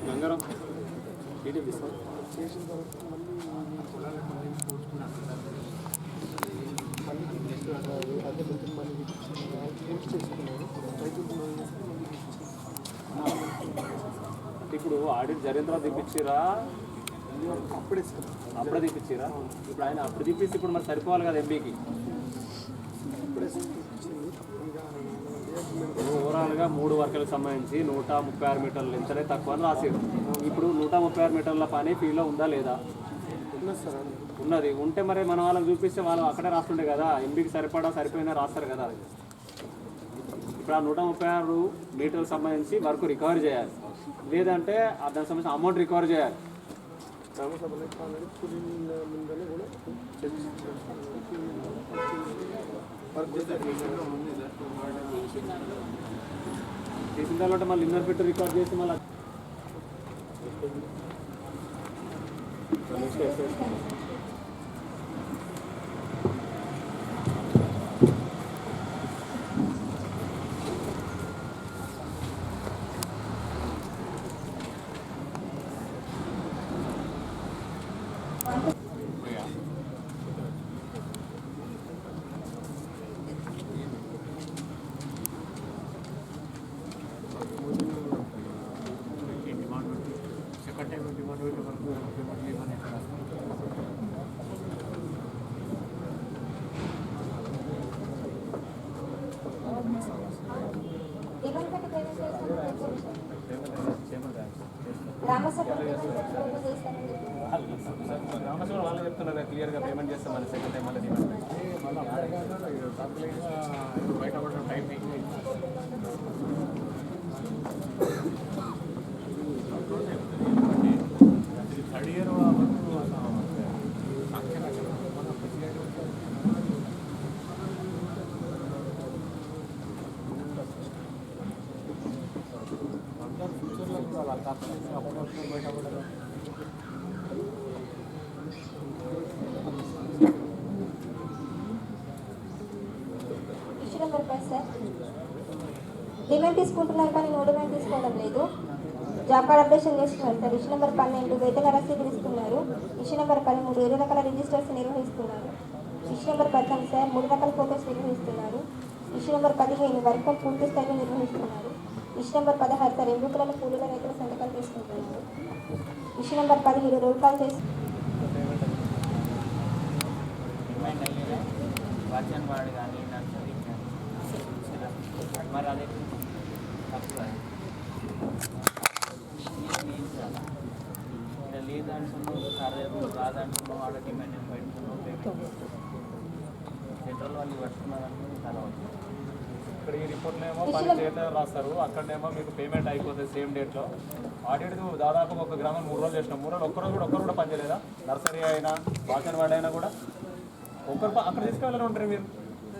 గంగారం టీడీపీ సార్ ఇప్పుడు ఆడిట్ జరిగిన తర్వాత తెప్పించిరా అప్పుడే తెప్పించిరా? ఇప్పుడు ఆయన అప్పుడు తెప్పిస్తే ఇప్పుడు మరి సరిపోవాలి కదా ఎంబీకి. ఓవరాల్గా 3 వర్కులకు సంబంధించి 136 మీటర్లు ఎంతనే తక్కువ అని రాసేది. ఇప్పుడు 136 మీటర్ల పని ఫీలో ఉందా లేదా? ఉన్నది. ఉంటే మరి మన వాళ్ళకి చూపిస్తే వాళ్ళు అక్కడే రాస్తుండే కదా, ఎంబీకి సరిపోయినా రాస్తారు కదా. ఇప్పుడు ఆ 136 మీటర్లకు సంబంధించి వర్క్ రికవర్ చేయాలి, లేదంటే దానికి సంబంధించిన అమౌంట్ రికవర్ చేయాలి. గ్రామ సభలో ఆల్రెడీ కూలీల ముందర కూడా చేసిన తర్వాత మళ్ళీ ఇన్నర్ పెట్టి రికార్డ్ చేసి మళ్ళీ గ్రామసభలో వాళ్ళు చెప్తున్నారు క్లియర్గా పేమెంట్ చేస్తామని సెకండ్ టైం మళ్ళీ బయట పడడం టైం థర్డ్ ఇయర్ ఫ్యూచర్లో కూడా వాళ్ళ బయట పడడం డిమాండ్ తీసుకుంటున్నారు కానీ నో డిమాండ్ తీసుకోవడం లేదు. జాబ్ కార్డ్ అప్డేషన్ చేస్తున్నారు సార్. ఇష్యూ నెంబర్ 12 వేతన రసీదులు ఇస్తున్నారు. ఇష్యూ నెంబర్ 13 2 రకాల రిజిస్టర్స్ నిర్వహిస్తున్నారు. ఇష్యూ నెంబర్ 14 సార్ 3 రకాల ఫోటోస్ నిర్వహిస్తున్నారు. ఇష్యూ నెంబర్ 15 వర్క్ పూర్తి స్థాయిలో నిర్వహిస్తున్నారు. ఇష్యూ నెంబర్ 16 సార్ ఎన్నికలను కూలీల రైతుల సంతకాలు తీసుకుంటున్నారు. ఇష్యూ నెంబర్ 17 రోల్ కాల్ చేసి వాచన్ వాడు కానీ నర్సరీ మరి అదే తక్కువ లేదంటున్నావు సరే కాదంటున్నావు ఆడ డిమాండ్ పెట్టుకున్నావు పేమెంట్ సెంట్రల్ వాళ్ళు పట్టుకున్నారనుకుని తర్వాత ఇక్కడ ఈ రిపోర్ట్లో ఏమో పని చేయడం రాస్తారు, అక్కడనేమో మీకు పేమెంట్ అయిపోతుంది సేమ్ డేట్లో. ఆడిట్ దాదాపు ఒక గ్రామం 3 రోజులు చేసినాం. 3 రోజులు ఒక్కరు కూడా పని చేయలేదా? నర్సరీ అయినా వాచన్ వార్డ్ అయినా కూడా ఒక్కరు అక్కడ తీసుకెళ్ళాలి ఉంటారు మీరు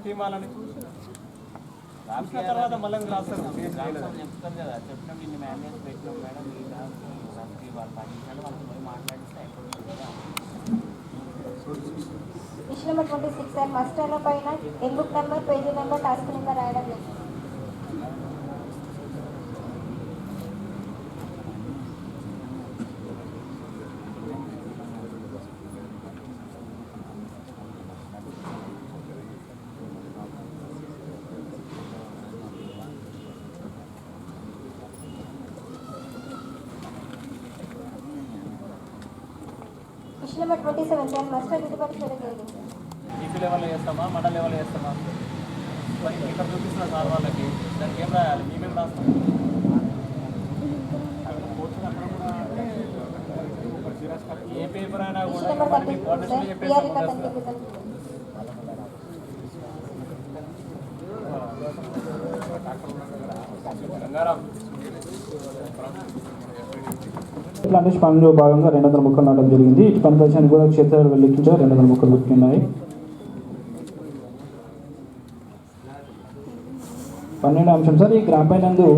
టీమ్ వాళ్ళని చూసిన తర్వాత మళ్ళీ రాస్తారు. చెప్తారు కదా చెప్పినాం ఇన్ని మేనేజ్ పెట్టినాం మేడం ఈ వాళ్ళు 10 నిమిషాలు వాళ్ళతో పోయి మాట్లాడిస్తే అయిపోతుంది కదా. ఇష్యూ నెంబర్ 26 సార్ మస్టర్ పైన M-book number page number task number రాయడం లేదు. ఇష్యూ నెంబర్ 27 సార్ మస్టర్ గిట్టుబాటు చేయలేదు. ఈపీ లెవెల్లో చేస్తామా మండల్ లెవెల్లో చేస్తామా? మరి ఇక్కడ చూపిస్తున్న సార్ వాళ్ళకి దానికి ఏం రాయాలి? మేమేం రాస్తాం? ఏ పేపర్ అయినా ఇష్యూ కూడా నెంబర్ 30 సార్ పిఆర్ రికార్డ్ అంతే ప్లాంటేషన్ పనిలో భాగంగా 200 మొక్కలు నాటడం జరిగింది. ఇటు పని ప్రదేశానికి కూడా క్షేత్రాలు వెల్లెక్కించారు. 200 మొక్కలు పెట్టుకున్నాయి. 12వ అంశం సార్ ఈ గ్రామ నందు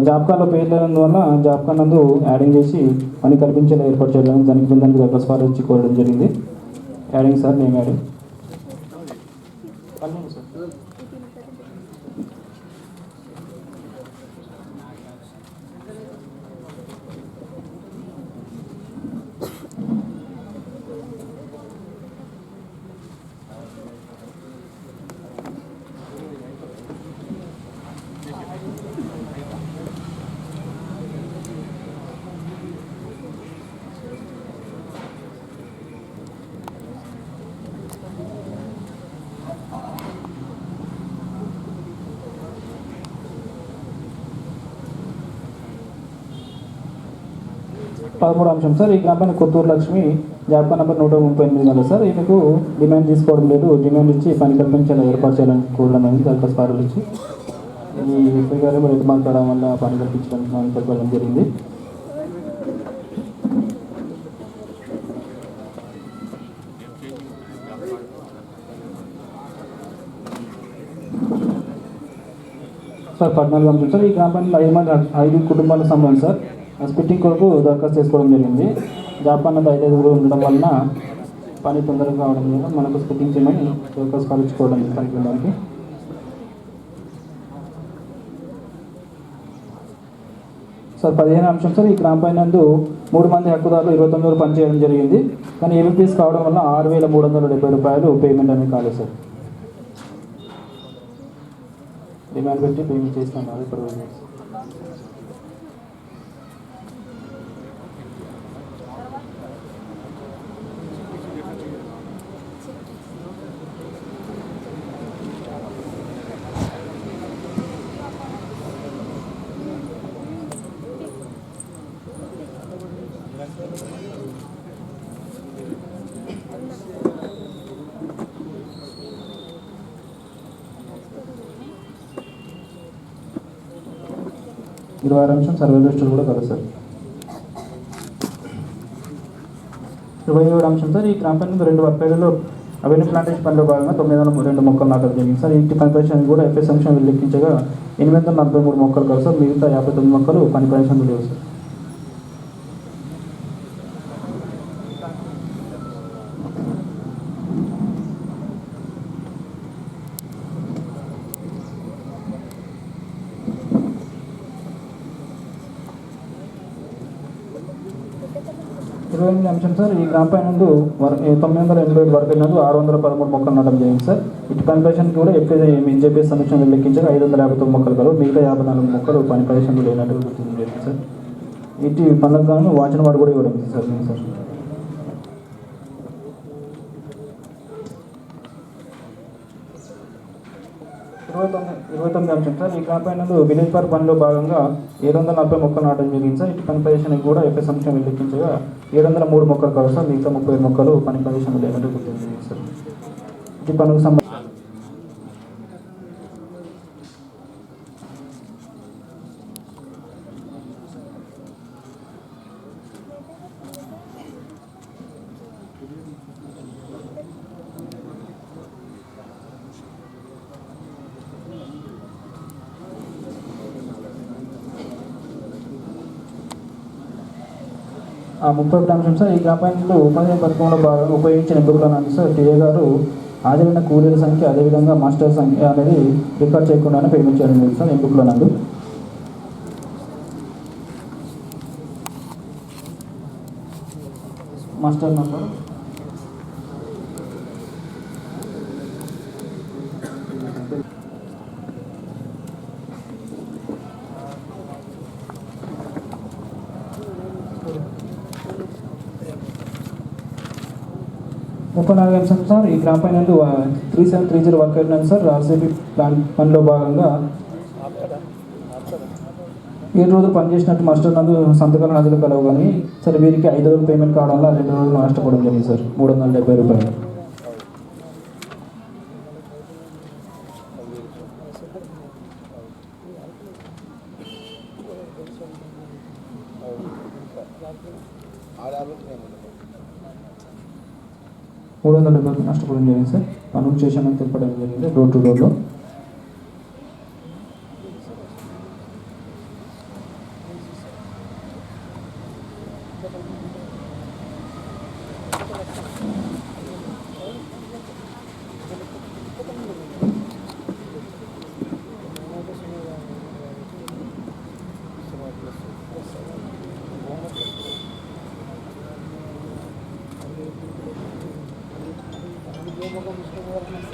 జాబ్ కార్డులో పేరు లేనందువల్ల జాబ్ కార్డు నందు యాడింగ్ చేసి పని కల్పించేలా ఏర్పాటు చేయాలని దానికి బృందానికి దరఖాస్తు ఇచ్చి కోరడం జరిగింది. Adding sir name adding 12 sir. పదమూడవ అంశం సార్ ఈ గ్రామానికి Kotturu Lakshmi job card number 138 కదా సార్. ఈమెకు డిమాండ్ తీసుకోవడం లేదు. డిమాండ్ ఇచ్చి పని కల్పించాలని ఏర్పాటు చేయాలని కోరడం అనేది దరఖాస్తు ఇచ్చి ఈ ఎస్ఐ గారు రైతు మాట్లాడడం వల్ల పని కల్పించడానికి తెలిపడం జరిగింది. సార్ 14 అంశం సార్. ఈ గ్రామ పంచాయతీలో 5 కుటుంబాలకు సంబంధించి సార్ స్పిట్టింగ్ కొరకు దరఖాస్తు చేసుకోవడం జరిగింది. జాబ్ అన్నది 5 ఉండడం వలన పని తొందరగా కావడం వల్ల మనకు స్పిట్టింగ్ చేయమని దరఖాస్తు పరీక్షించుకోవడం పనికి. సార్ 15 అంశం సార్. ఈ గ్రామ పంచాయతీ 3 మంది హక్కుదారులు 29 రోజులు పనిచేయడం జరిగింది. కానీ ఏబీపీఎస్ కావడం వల్ల 6,370 రూపాయలు పేమెంట్ అనేది కాలేదు సార్. డిమాండ్ పెట్టి పేమెంట్ చేస్తున్నారు ఇప్పుడు. 26 అంశం సర్వే లిస్టులు కూడా కదా సార్. 27 అంశం సార్. ఈ గ్రామ పంచాయతీ 2 వర్గాలలో అవెన్యూ ప్లాంటేషన్ పనిలో భాగంగా 902 మొక్కలు నాటడం జరిగింది సార్. ఇంటి పని పరిశ్రమ కూడా ఎఫ్ఎస్ సంక్షేమం లెక్కించగా 843 మొక్కలు కాదు సార్. మిగతా 59 మొక్కలు పని పరిశ్రమలు లేవు సార్. అంశం సార్. ఈ గ్రామ పంచాయతీ 987 వర్గాల నందు 613 మొక్కలు నాటడం జరిగింది సార్. ఇటు పని పరిశ్రమకి కూడా ఎన్జేపీఎస్ సమీక్షలు లెక్కించగా 559 మొక్కలు కలవు. మిగతా 54 మొక్కలు పని పరిశ్రమలు లేనట్టు గుర్తించడం జరిగింది సార్. ఇటు పనులకు గాను వాచన వాడు కూడా ఇవ్వడం సార్. సార్ 29 అంశం సార్. ఈ గ్రామ పంచాయతీ విలేజ్ పార్క్ పనిలో భాగంగా 740 మొక్కలు నాటడం జరిగింది సార్. ఇటు పని ప్రదేశానికి కూడా ఎఫ్ఎస్ సంక్షేమం లెక్కించగా 703 మొక్కలు కాదు సార్. మిగతా 30 మొక్కలు పని ప్రదేశం లేనట్టు గుర్తించింది సార్. ఇటు పనులకు సంబంధించి ఆ 31 అంశం సార్. ఈ గ్రామ పంచాయతీలో ఉపాధి పథకంలో భాగంగా ఉపయోగించిన ఎంపికలను సార్ టీఏ గారు హాజరైన కూలీల సంఖ్య అదేవిధంగా మాస్టర్ సంఖ్య అనేది రికార్డ్ చేయకుండానే పేమెంట్ చేయడం జరిగింది సార్. ఎంపికలో నందు మాస్టర్ నంబర్ 34 అంశం సార్. ఈ గ్రామ పంచాయతీ 3730 వర్క్ అయినాను సార్. ఆర్సీపీ ప్లాన్ పనిలో భాగంగా 7 రోజులు పనిచేసినట్టు మాస్టర్ నందు సంతకాలు నదులు కలవు కానీ సరే వీరికి 5 రోజులు పేమెంట్ కావడం వల్ల 2 రోజులు నష్టపోవడం జరిగింది సార్. 370 రూపాయలు. నష్టపోవడం జరిగింది సార్. పనులు చేశామని తెలపడం జరిగింది డోర్ టు డోర్లో.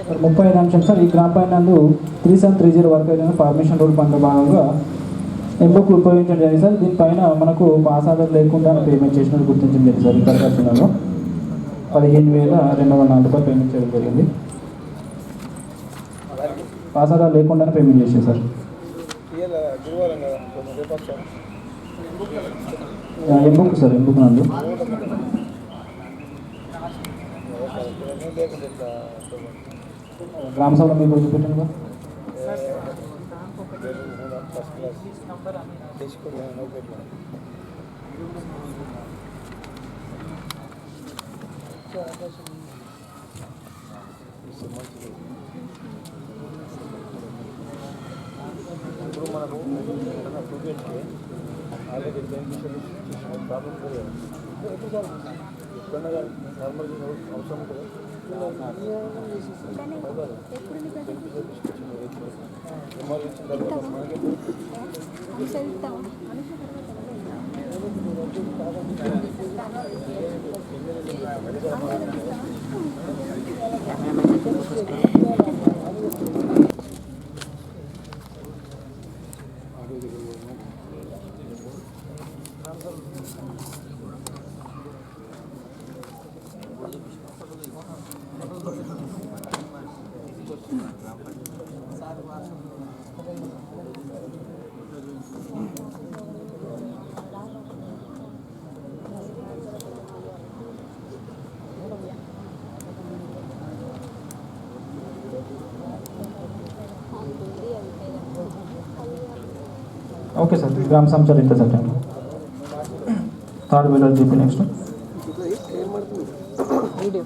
సార్ 35 అంశం సార్. ఈ గ్రామ పంచాయతీ 3730 వర్క్ అయిన ఫార్మేషన్ రోడ్ పనుల భాగంగా ఎంబుక్లు ఉపయోగించడం జరిగింది సార్. దీనిపైన మనకు పాస్ ఆధార్ లేకుండా పేమెంట్ చేసినట్టు గుర్తించడం జరిగింది సార్. ఈ దరఖాస్తులలో 15,204 రూపాయలు పేమెంట్ చేయడం జరిగింది. పాస్ ఆధార్ లేకుండానే పేమెంట్ చేసాం సార్. M-book sir. ఎంబుక్ నందు గ్రామ సభలో మీకు చూపెట్టాను ఇప్పుడు మనము ఏదైనా చూపించే ఆల్రెడీ బెనిఫిషియరీ ప్రాబ్లం లేదు ఎప్పుడన్నా నార్మల్ అవసరం ఉంటుంది ఓకే సార్ గ్రామ సంచారం ఇంత sir time third wheeler GP next video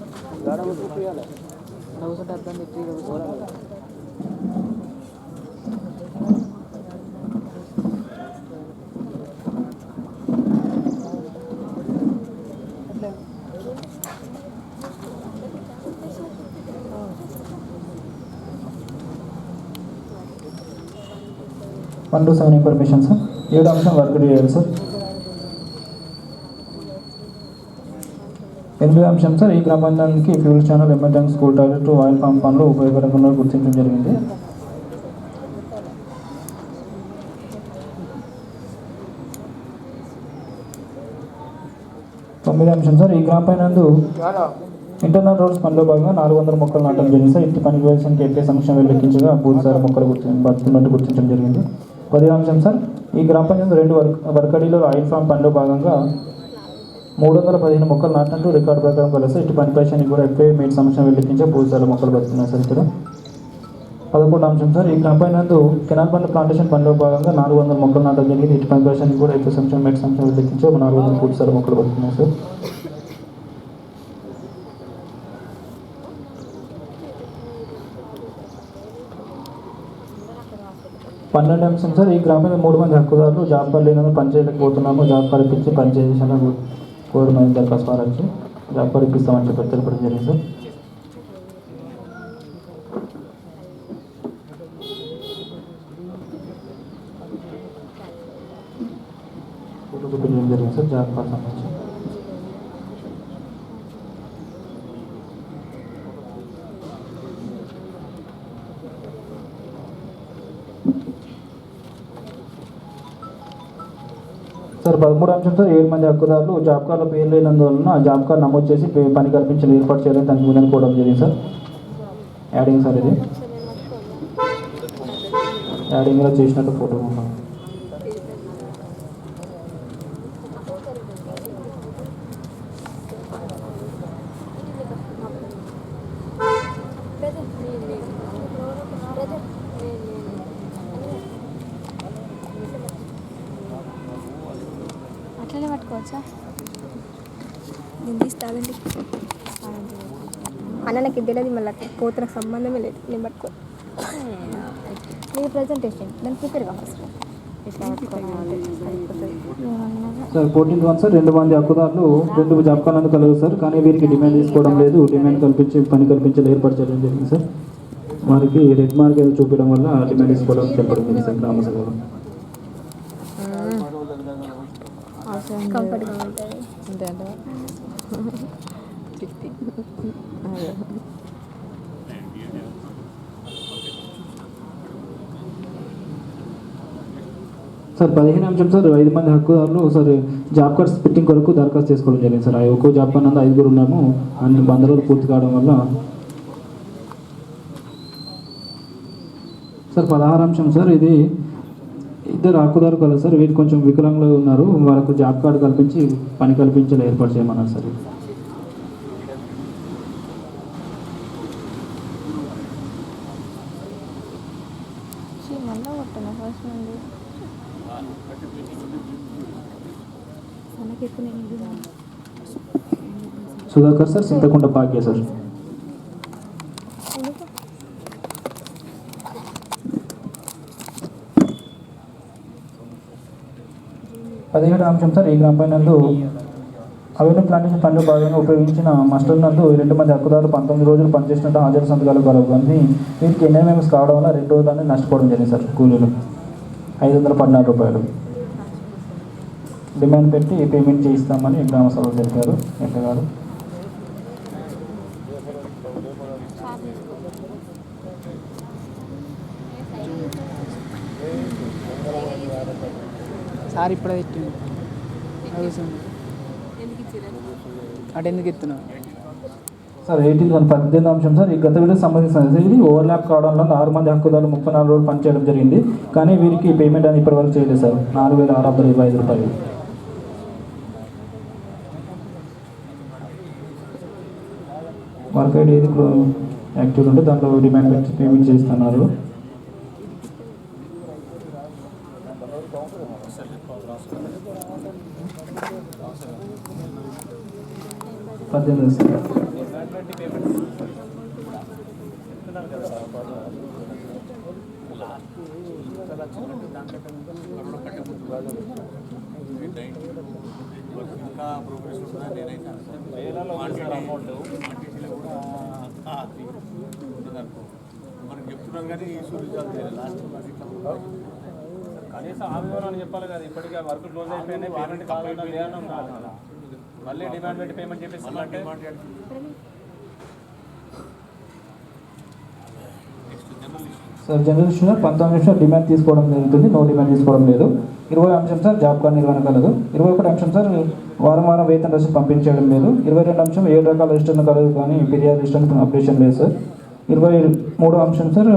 నవ్వుతుంటే అర్థం చెప్పి one two seven information sir 7 అంశం వర్క్ చేయాలి సార్ 8 అంశం సార్ ఈ గ్రామానికి fuel channel emergency school toilet oil pump పనులు ఉపయోగకరంగా గుర్తించడం జరిగింది. 9 అంశం సార్ ఈ గ్రామ పైనందు ఇంటర్నల్ రోడ్స్ పనిలో భాగంగా 400 మొక్కలు నాటడం జరిగింది సార్. ఇంటి పని ప్రవేశానికి ఎట్టే సంక్షేమం లెక్కించగా భూసార మొక్కలు బతుకున్నట్టు గుర్తించడం జరిగింది. 10 అంశం సార్ ఈ గ్రామ పంచాయతీ 2 వర్కడీలో ఆయిల్ ఫామ్ పనిలో భాగంగా 315 మొక్కలు నాటినట్టు రికార్డు ప్రకారం కలిసి ఇటు పని ప్రవేశానికి కూడా ఎఫ్ఏ మేట్ సంక్షేమం లెక్కించే భూసార మొక్కలు బతుకున్నాయి సార్. ఇక్కడ 11 అంశం సార్ ఈ గ్రామ పైనందు కెనాల్ బండ్ ప్లాంటేషన్ పనిలో భాగంగా 400 మొక్కలు నాటడం జరిగింది. ఇటు పని ప్రవేశానికి కూడా ఎఫ్ఏ సంక్షేమం మేట్ సంక్షేమం లెక్కించే 400 భూసార మొక్కలు బతుకున్నాయి సార్. 12 అంశం సార్ ఈ గ్రామంలో 3 మంది హక్కుదారులు జాబ్ కార్డు లేనందుకు పంచాయతీకి పోతున్నాము, జాబ్ కార్డు ఇప్పించి పనిచేసేలా కోరమని దరఖాస్తు వారొచ్చి జాబ్ కార్డు ఇప్పిస్తామని చెప్పి తెలపడం జరిగింది సార్. ఫోటో చూపించడం జరిగింది సార్ జాబ్ కార్డు సంబంధించి. సార్ 13 అంశం సార్ 7 మంది హక్కుదారులు జాబ్ కార్డులో పేరు లేనందువలన జాబ్ కార్డు నమోదు చేసి పని కల్పించాలి ఏర్పాటు చేయాలని దానికి మీద కోవడం జరిగింది సార్. యాడింగ్ సార్ ఇది యాడింగ్లో చేసినట్టు ఫోటో ఉన్నాం. అట్లనే పట్టుకోవచ్చా? నేను తీస్తానండి అన్న, నాకు ఇది తెలియదు, మళ్ళీ పోతున్నకు సంబంధమే లేదు. నేను పట్టుకో మీరు ప్రజెంటేషన్ దాన్ని ప్రిపేర్ కావాలి సార్. 14 సార్ 2 మంది హక్కుదారులు 2 జాబ్ కార్డులు కలదు సార్, కానీ వీరికి డిమాండ్ తీసుకోవడం లేదు. డిమాండ్ కల్పించి పని కల్పించాలి ఏర్పాటు చేయడం జరిగింది సార్. వారికి రెడ్ మార్క్ ఏదో చూపించడం వల్ల డిమాండ్ తీసుకోవడం చెప్పడం జరిగింది సార్ గ్రామ సభలో. కంఫర్ట్గా ఉంటుంది. సార్ 15 అంశం సార్ 5 మంది హక్కుదారులు సార్ జాబ్ కార్డ్స్ ఫిట్టింగ్ కొరకు దరఖాస్తు చేసుకోవడం జరిగింది సార్. ఒక్కో జాబ్ కార్డ్ అంతా 5 ఉన్నాము, అన్ని 100 రోజులు పూర్తి కావడం వల్ల. సార్ 16 అంశం సార్ ఇది 2 హక్కుదారు కదా సార్, వీరు కొంచెం వికలాంగులు ఉన్నారు, వాళ్ళకు జాబ్ కార్డు కల్పించి పని కల్పించేలా ఏర్పాటు చేయమన్నారు సార్. సుధాకర్ సార్ చింతకుంట భాగ్య సార్. 17వ అంశం సార్, ఈ గ్రామ నందు అవెన్యూ ప్లాంటేషన్ ఫండ్ భాగంగా ఉపయోగించిన మాస్టర్ నందు 2 మంది హక్కుదారులు 19 రోజులు పనిచేసినట్టు హాజరు సంతకాలు కలవు. కానీ వీరికి ఎన్ఎంఎంఎస్ కావడం వల్ల 2 రోజులనే నష్టపోవడం జరిగింది సార్. కూలీలు 514 రూపాయలు డిమాండ్ పెట్టి పేమెంట్ చేయిస్తామని గ్రామ సభలు తెలిపారు ఎట్టగారు. సార్ ఇప్పుడే ఎత్తుంది అటు ఎందుకు ఎత్తున్నావు సార్ 18వ అంశం సార్, ఈ గత వీడియో సంబంధించిన ఇది ఓవర్లాప్ కావడం వల్ల 6 మంది హక్కుదారులు 34 రోజులు పనిచేయడం జరిగింది. కానీ వీరికి పేమెంట్ అని ఇప్పటివరకు చేయలేదు సార్. 4,625 రూపాయలు. వర్క్ ఐడి ఏది యాక్టివ్ ఉంటే దాంట్లో డిమాండ్ పెట్టి పేమెంట్ చేస్తున్నారు. ఇంకా ప్రోగ్రెస్ ఉందా నేనైతే మనకు చెప్తున్నాం కానీ ఇష్యూ రిజాల్వ్ చేయాలి. లాస్ట్ కనీసం ఆ వివరాలు చెప్పాలి కదా. ఇప్పటికే వర్క్ క్లోజ్ అయిపోయినాయి, పేమెంట్ కావాలన్నా మళ్ళీ డిమాండ్ పెట్టి పేమెంట్ చేపిస్తామంటే సార్ జనరల్ ఇష్యూ 19 నిమిషాలు డిమాండ్ తీసుకోవడం జరుగుతుంది, నో డిమాండ్ తీసుకోవడం లేదు. 20 అంశం సార్, జాబ్ కార్డు నిర్వహణ కలదు. 21 అంశం సార్, వారం వేతన రసీదు పంపించడం లేదు. 22 అంశం 7 రకాల రిజిస్టర్లు కలదు కానీ ఫిర్యాదు రిజిస్టర్ అప్డేషన్ లేదు సార్. 23 అంశం సార్,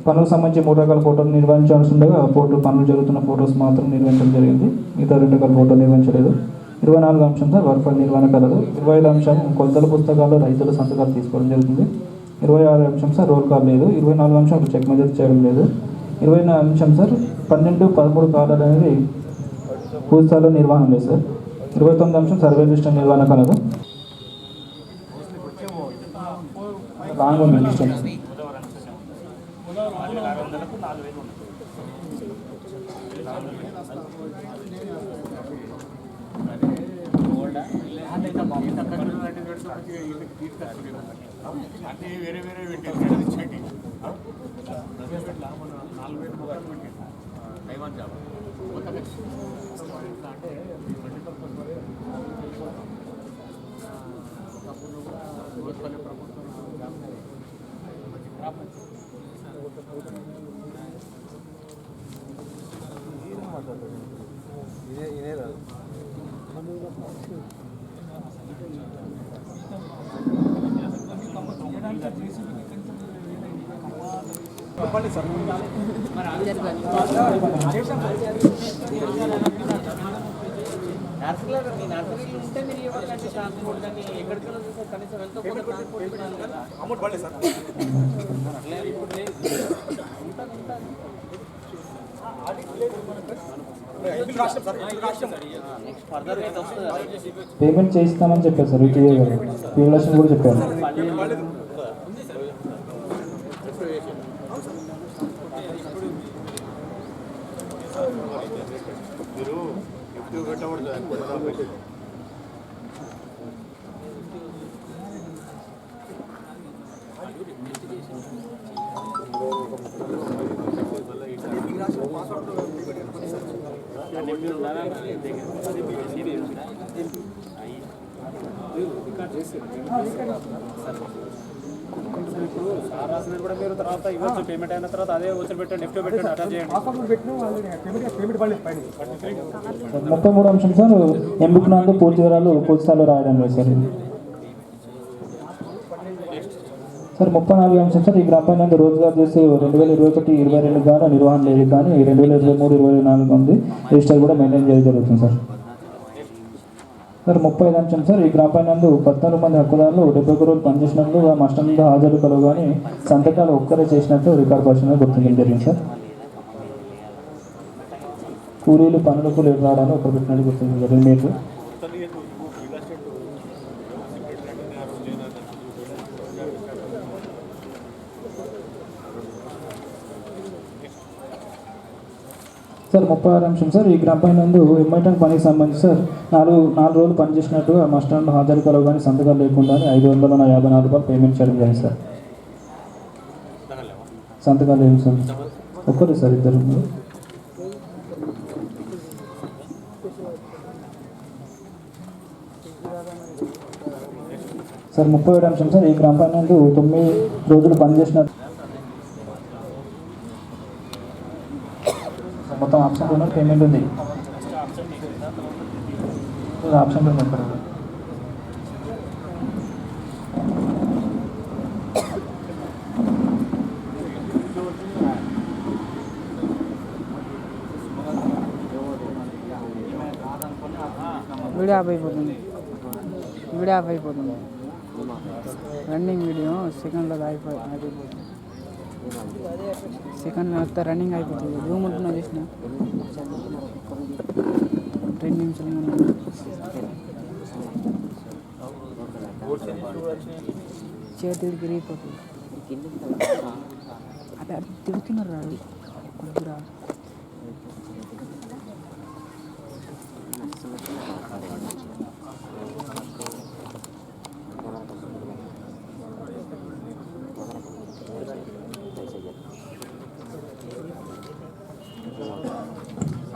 పనులకు సంబంధించి 3 రకాల ఫోటోలు నిర్వహించాల్సి ఉండగా పనులు జరుగుతున్న ఫొటోస్ మాత్రం నిర్వహించడం జరిగింది. మిగతా 2 రకాల ఫోటోలు నిర్వహించలేదు. 24 అంశం సార్, వర్క్ ఫండ్ నిర్వహణ కలదు. 25 అంశం, కొలతల పుస్తకాలు రైతుల సంతకాలు తీసుకోవడం జరుగుతుంది. 26 అంశం సార్, రోల్ కాల్ లేదు. 24 అంశం, చెక్ మెజర్ చేయడం లేదు. 29 అంశం సార్, 12, 13 కార్డులు అనేది పూర్తిస్థాయిలో నిర్వహణ లేదు సార్. 29 అంశం, సర్వే లిస్ట్ నిర్వహణ కలదు. రాంగ్ ఉంది లిస్ట్. అన్నీ వేరే వేరే పెట్టారు ఇచ్చేటి 4,000 మొక్కలు పెట్టారు తైవాన్ జాబ్ అంటే మల్టీపర్పస్ ప్రభుత్వం ఇదే చెప్పండి సార్. అమౌంట్ పడలేదు సార్. పేమెంట్ చేయిస్తామని చెప్పారు సార్. టీఏ గారు PLS కూడా చెప్పారు. మీరు ఎక్కువ పెట్టకూడదు. ఇప్పుడు సార్ రాసినది కూడా మీరు తర్వాత ఇవ్వచ్చు. పేమెంట్ అయిన తర్వాత అదే వచ్చి పెట్టండి, నెఫ్ట్ పెట్టండి, అటాచ్ చేయండి. 33 అంశం సార్, ఎంబుక్ నందు పూర్తి వివరాలు పూర్తి స్థాయిలో రాయడం లేదు సార్. సార్ 34 అంశం సార్, ఈ గ్రామ నందు రోజుగారు చేసి 2021-22 ద్వారా నిర్వహణ లేదు కానీ 2023-24 ఉంది. రిజిస్టర్ కూడా మెయింటైన్ చేయడం జరుగుతుంది సార్. సార్ 35 అంశం సార్, ఈ గ్రామ నందు 14 మంది హక్కుదారులు 71 రోజులు పనిచేసినట్లు మాస్టర్ మీద హాజరు కలవు కానీ సంతకాలు ఒక్కరే చేసినట్టు రికార్డ్ పర్సన్ గుర్తించడం జరిగింది సార్. కూలీలు పనులకు లేట్ రావడానికి ఒకరు పెట్టినట్టు గుర్తించడం జరిగింది. మీరు సార్ 36వ అంశం సార్, ఈ గ్రామ నందు ఎంఐటం పనికి సంబంధించి సార్ నాలుగు రోజులు పనిచేసినట్టుగా మస్టాండ్ హాజరు కలవు కానీ సంతకాలు లేకుండా 554 రూపాయలు పేమెంట్ చేయడం జరిగింది సార్. సంతకాలు లేవు సార్, ఒక్కరు సార్, ఇద్దరు. సార్ 37వ అంశం సార్, ఈ గ్రామ నందు 9 రోజులు పనిచేసినట్టు మొత్తం ఆప్షన్ ఉన్న పేమెంట్ ఉంది. ఆప్షన్ ఉంది అక్కడ. వీడియో ఆఫ్ అయిపోతుంది, రన్నింగ్ వీడియో సెకండ్లో అయిపోతుంది, సెకండ్ వస్తే రన్నింగ్ అయిపోతుంది. రూమ్ ఉంటున్నా చేసిన 2 నిమిషాలు చేతికి తిరిగిపోతుంది. అదే తిరుగుతున్నారు రాడు కొద్దిగా.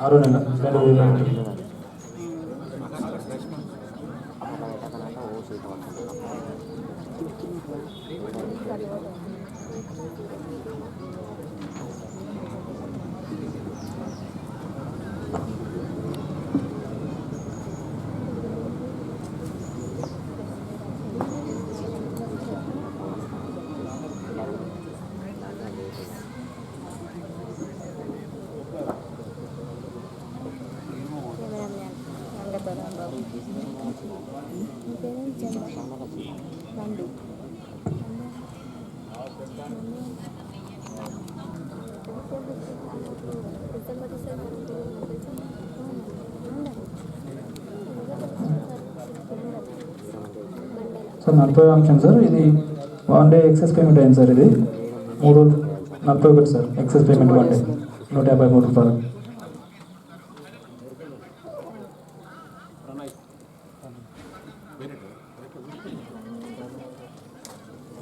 ఆరో నెల 2021. సార్ 40వ అంశం సార్, ఇది 1 డే ఎక్సెస్ పేమెంట్ అయింది సార్. ఇది 341 సార్, ఎక్సెస్ పేమెంట్ 1 డే 153 రూపాయలు.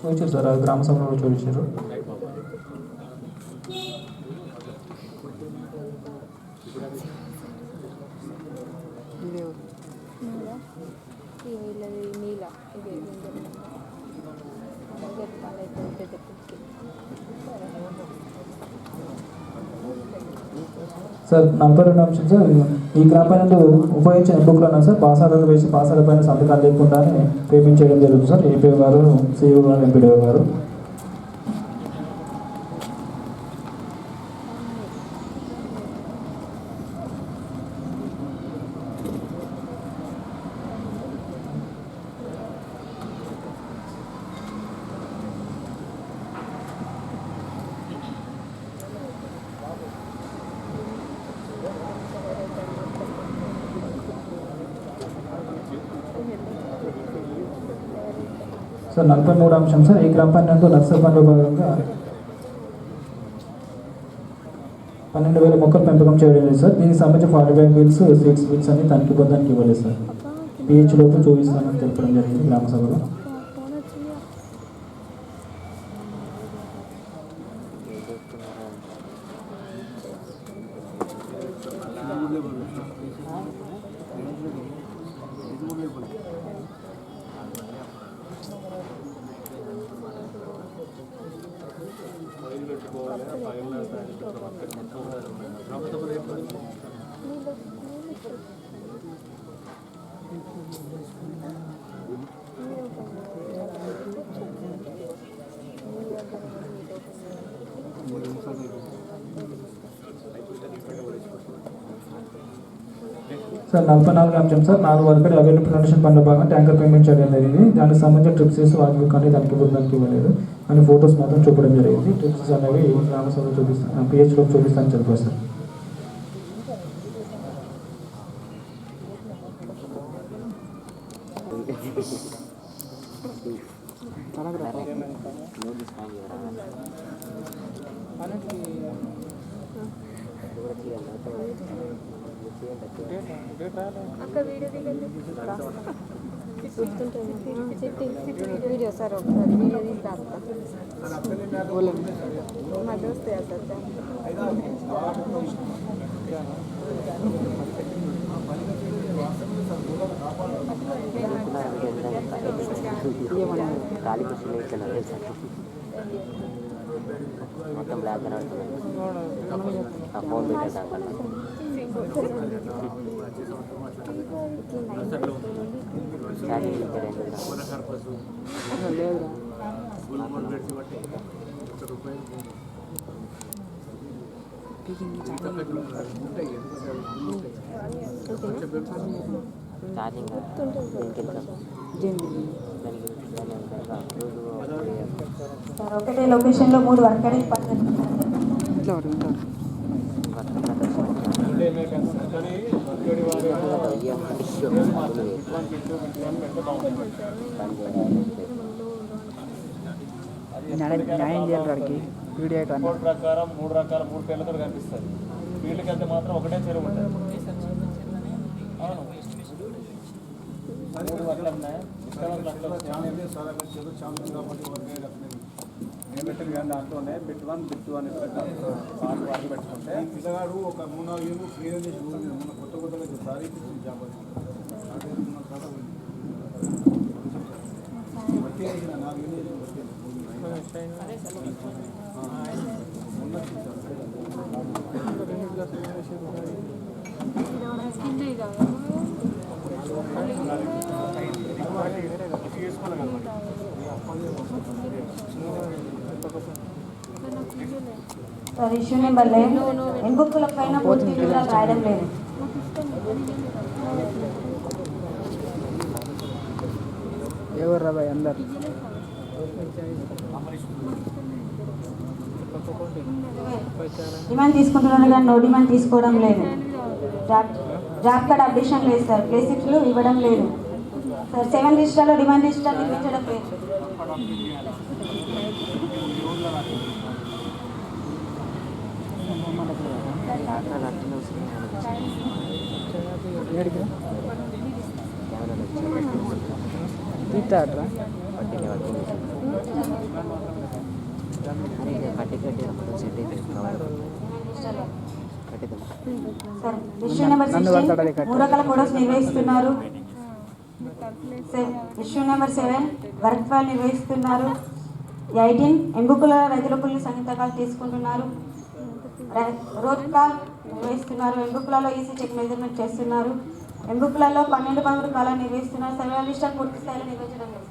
చూసారు సార్, అది గ్రామ సభలో చూపించారు. సార్ 42వ అంశం సార్, ఈ గ్రామాలను ఉపయోగించిన బుక్లను సార్ పాసాలను వేసి పాసాల పైన సంతకాలు లేకుండానే పేమెంట్ చేయడం జరుగుతుంది సార్. ఏపీఓ గారు, సిఇఓ గారు, ఎంపీడీఓ గారు. సార్ 43వ అంశం సార్, ఈ గ్రామ పంచాయతీ నర్సరీ ఫండ్లో భాగంగా 12,000 మొక్కలు పెంపకం చేయడం లేదు సార్. దీనికి సంబంధించి 45 బిల్స్, 6 బిల్స్ అని తనకి పొందానికి ఇవ్వలేదు సార్. PH లోపు చూపిస్తానని తెలపడం జరిగింది గ్రామ సభలో. సార్ 44వ అంశం సార్, 4 వరకు అవైలబుల్ ప్లాంటేషన్ పనుల భాగంగా ట్యాంకర్ పేమెంట్ చేయడం జరిగింది. దానికి సంబంధించిన ట్రిప్స్ వాటికి కానీ దానికి బృందానికి ఇవ్వలేదు అని ఫొటోస్ మాత్రం చూపడం జరిగింది. ట్రిప్స్ అనేవి గ్రామసభలో చూపిస్తాను, PHలో చూపిస్తాను చెప్పారు సార్. అక్క వీడియో దిగండి వీడియో సార్ ఒకసారి వీడియో తీసుకురా మా దోస్తే సార్ మొత్తం బ్లాక్ ఫోన్ పెట్టేదాం సార్ ఒకటే లొకేషన్లో 3 వర్కడీ న్యాయం చేయాలి వాడికి వీడియో కోడ్ ప్రకారం 3 పేర్లతో కనిపిస్తుంది. ఫీల్డ్కి వెళ్తే మాత్రం ఒకటే చెరువు ఉంటుంది. అవును 3 వర్క్లు ఉన్నాయి. నేను పెట్టిన కానీ దాంట్లోనే బిట్ 1 బిట్ 2 అని వాటి పెట్టుకుంటే పిల్లగాడు ఒక 3-4 ఏళ్ళు ఫ్రీ చేసి మన కొత్తగా sorry job sir issue number లేదు ఎంబుక్కుల పైన పూర్తి వివరాలు రాయడం లేదు. ఎవరు రాబాయ్ అందరు డిమాండ్ తీసుకుంటున్నారు కానీ నో డిమాండ్ తీసుకోవడం లేదు. జాబ్ కార్డ్ అప్డేషన్ లేదు సార్. ప్లే షిఫ్ట్లు ఇవ్వడం లేదు సార్. 7 లిస్టులలో డిమాండ్ లిస్టులు నిర్మించడం లేదు. తీస్తాడ్రా సార్ ఇష్యూ నెంబర్ 16 3 రకాల ఫోటోస్ నిర్వహిస్తున్నారు. ఇష్యూ నెంబర్ 7 వర్క్ ఫైల్ నిర్వహిస్తున్నారు. 18 ఎంబుకుల రైతుల కూలీల సంగీతకాలు తీసుకుంటున్నారు. రోడ్ కాల్ నిర్వహిస్తున్నారు. ఎంబుకులలో ఈసీ చెక్ మెజర్మెంట్ చేస్తున్నారు. ఎంబుకులలో 12-13 కాలాలు నిర్వహిస్తున్నారు. సర్వే లిస్టర్ పూర్తి స్థాయిలో నిర్వహించడం లేదు.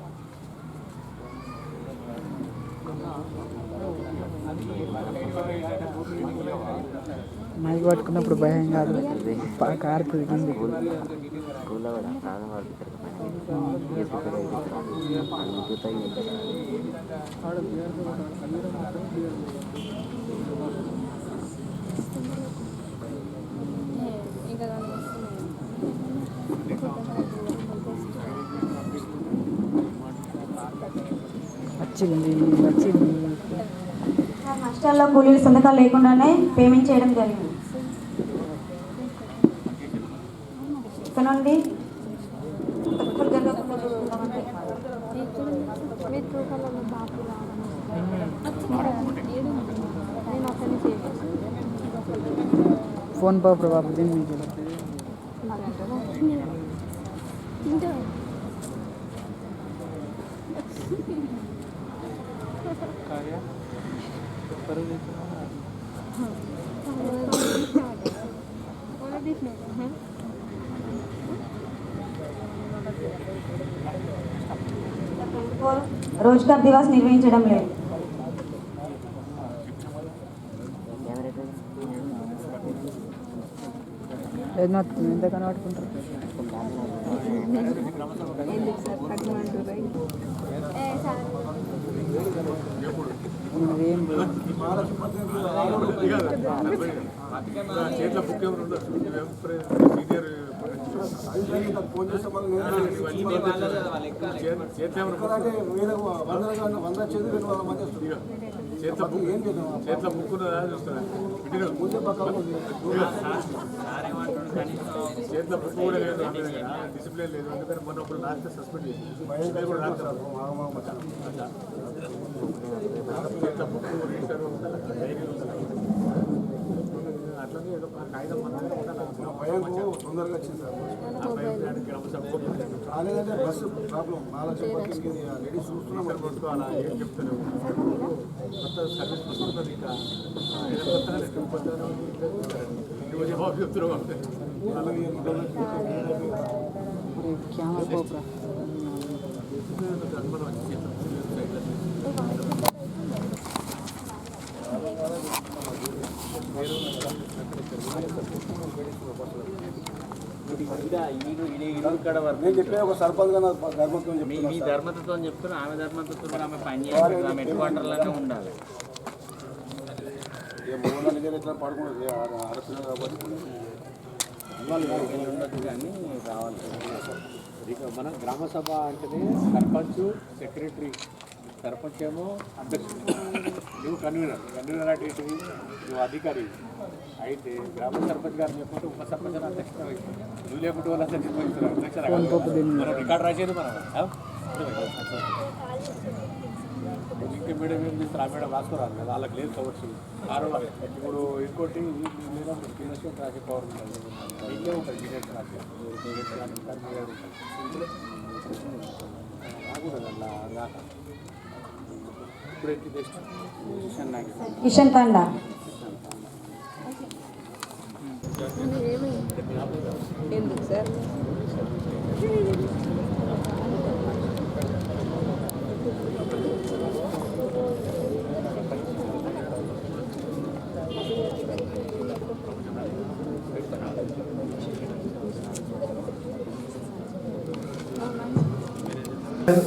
మైక్ పట్టుకున్నప్పుడు భయం కాదు కారుతుంది కింది వచ్చింది నష్టాల్లో కూలీల సంతకాలు లేకుండానే పేమెంట్ చేయడం జరిగింది. ఇక్కడ నుండి ఫోన్ బాబు బాబు దీన్ని రోజ్గార్ దివాస్ నిర్వహించడం లేదు. ఎంత కనబడుకుంటారు ఏం చేతిలో బుక్ ఏమైనా ఉండదు సీనియర్ చేతిలో బుక్ ఉన్నదా చూస్తున్నా చేతిలో బుక్ కూడా లేదు, డిసిప్లిన్ లేదు. అందుకని మొన్న ఒకరు లాస్ట్ సస్పెండ్ చేసి కూడా చేతిలో బుక్ రిజిస్టర్ అట్లనే ఏదో కాగితం తొందరగా వచ్చింది సార్. లేదంటే బస్సు ప్రాబ్లం 4 లక్షల తీసుకెళ్ళి లేడీస్ చూస్తున్నాం కొట్టుకోవాలా ఏం చెప్తారు. కొత్త సర్వీస్ వస్తున్నది ఇంకా జవాబు చెప్తున్నాం అంతే. నేను చెప్పే ఒక సర్పంచ్ గా ధర్మత్వం మీ ధర్మతత్వం చెప్తున్నా, ఆమె ధర్మతత్వం ఆమె పని చేయాలి, ఆమె హెడ్ క్వార్టర్లోనే ఉండాలి. ఎట్లా పడుకున్నది ఆడపిల్లలు కాబట్టి ఉండదు కానీ రావాలి. మన గ్రామ సభ అంటేనే సర్పంచ్, సెక్రటరీ. సర్పంచ్ ఏమో అధ్యక్షుడు, నువ్వు కన్వీనర్ అంటే ఏంటిది, నువ్వు అధికారి. అయితే గ్రామ సర్పంచ్ గారు చెప్పినట్టు ఉప సర్పంచ్ అధ్యక్షత వహిస్తుంది. నువ్వు లేకుంటే వాళ్ళు అధ్యక్షత వహిస్తారు. మనం రికార్డు రాసేది మనం ఇంకే మేడం ఏం చేస్తారు, ఆ మేడం రాసుకోరాదు కదా, వాళ్ళకి లేదు కావచ్చు. ఇప్పుడు ఇంకోటి సీనియర్స్ రాసే పవర్ ఉంటుంది, ఇంకే ఉంటుంది సీనియర్స్ రాసే రాకూడదు అలా రాక. ఇప్పుడు ఏంటి బెస్ట్ కిషన్ తండా ఎందుకు సార్?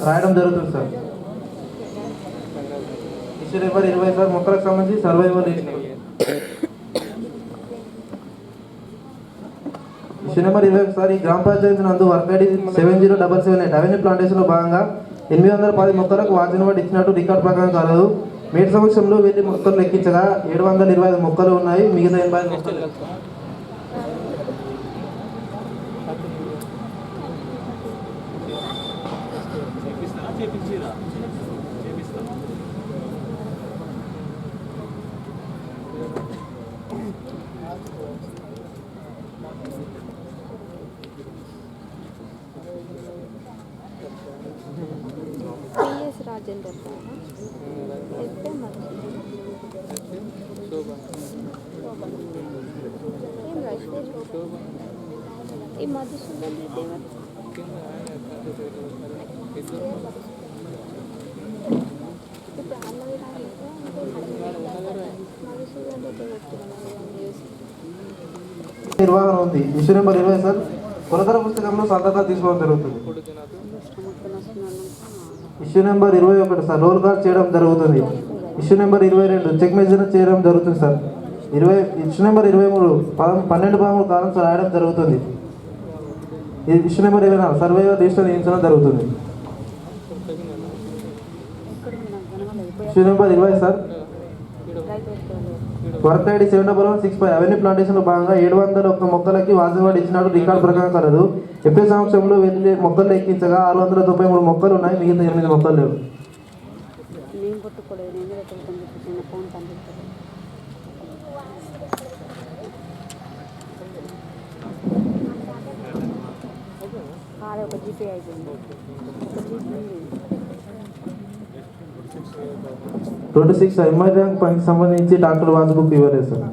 రాయడం జరుగుతుంది సార్. ఇష్యూ నెంబర్ 20 సార్, మొక్కలకు సంబంధించి సర్వైవల్ ఇష్యూ నెంబర్ 20 సార్. ఈ గ్రామ పంచాయతీ నందు వర్క్ ఐడి 70778 అవెన్యూ ప్లాంటేషన్లో భాగంగా 810 మొక్కలకు వాచన వాటి ఇచ్చినట్టు రికార్డు ప్రకారం కలదు. మేటి సమక్షంలో వెళ్ళి మొక్కలు లెక్కించగా 725 మొక్కలు ఉన్నాయి. మిగతా 85 మొక్కలు రాజేందర్ ఈ మధుసూదన్ రెడ్డి నిర్వహణ ఉంది. Issue number 20 sir. కొలతల పుస్తకంలో సంతకాలు తీసుకోవడం జరుగుతుంది. Issue number 21 sir, roll call చేయడం జరుగుతుంది. ఇష్యూ నెంబర్ 22 చెక్ మెజర్మెంట్ చేయడం జరుగుతుంది సార్. ఇష్యూ నెంబర్ 23 12 కాలమ్స్ రాయడం జరుగుతుంది. ఇష్యూ నెంబర్ 24 సర్వేయర్ రిజిస్టర్ చేయించడం జరుగుతుంది. Issue number 20 sir, work ID 71165 avenue ప్లాంటేషన్లో భాగంగా 701 మొక్కలకి వాసనవాడి ఇచ్చినట్టు రికార్డు ప్రకారం కలదు. ఎప్పుడు సంవత్సరంలో వెళ్ళి మొక్కలు లెక్కించగా 693 మొక్కలు ఉన్నాయి. మిగతా 8 మొక్కలు లేవు. ఒక జీపీ అయిపోయింది. 26 ఎంఐ ర్యాంక్ పనికి సంబంధించి డాక్టర్ వాచ్ బుక్ ఇవ్వలేదు సార్.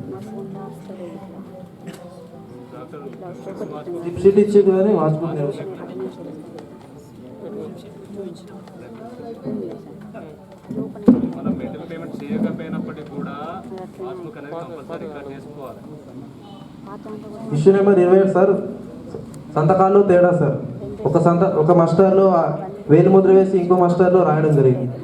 జిప్ షీట్ ఇచ్చేది కానీ వాచ్ బుక్ మనం మెటల్ పేమెంట్ చేయకపోయినప్పటికీ కూడా పాస్బుక్ అనేది కంపల్సరీ రికార్డ్ చేసుకోవాలి. ఇష్యూ నెంబర్ 27 సార్, సంతకాల్లో తేడా సార్. ఒక మాస్టర్లో వేలు ముద్ర వేసి ఇంకో మాస్టర్లో రాయడం జరిగింది.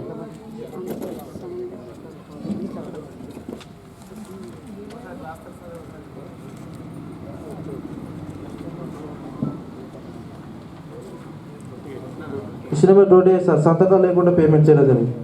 ఇష్యూ నెంబర్ 28 సార్, సంతకాలు లేకుండా పేమెంట్ చేయడం జరిగింది.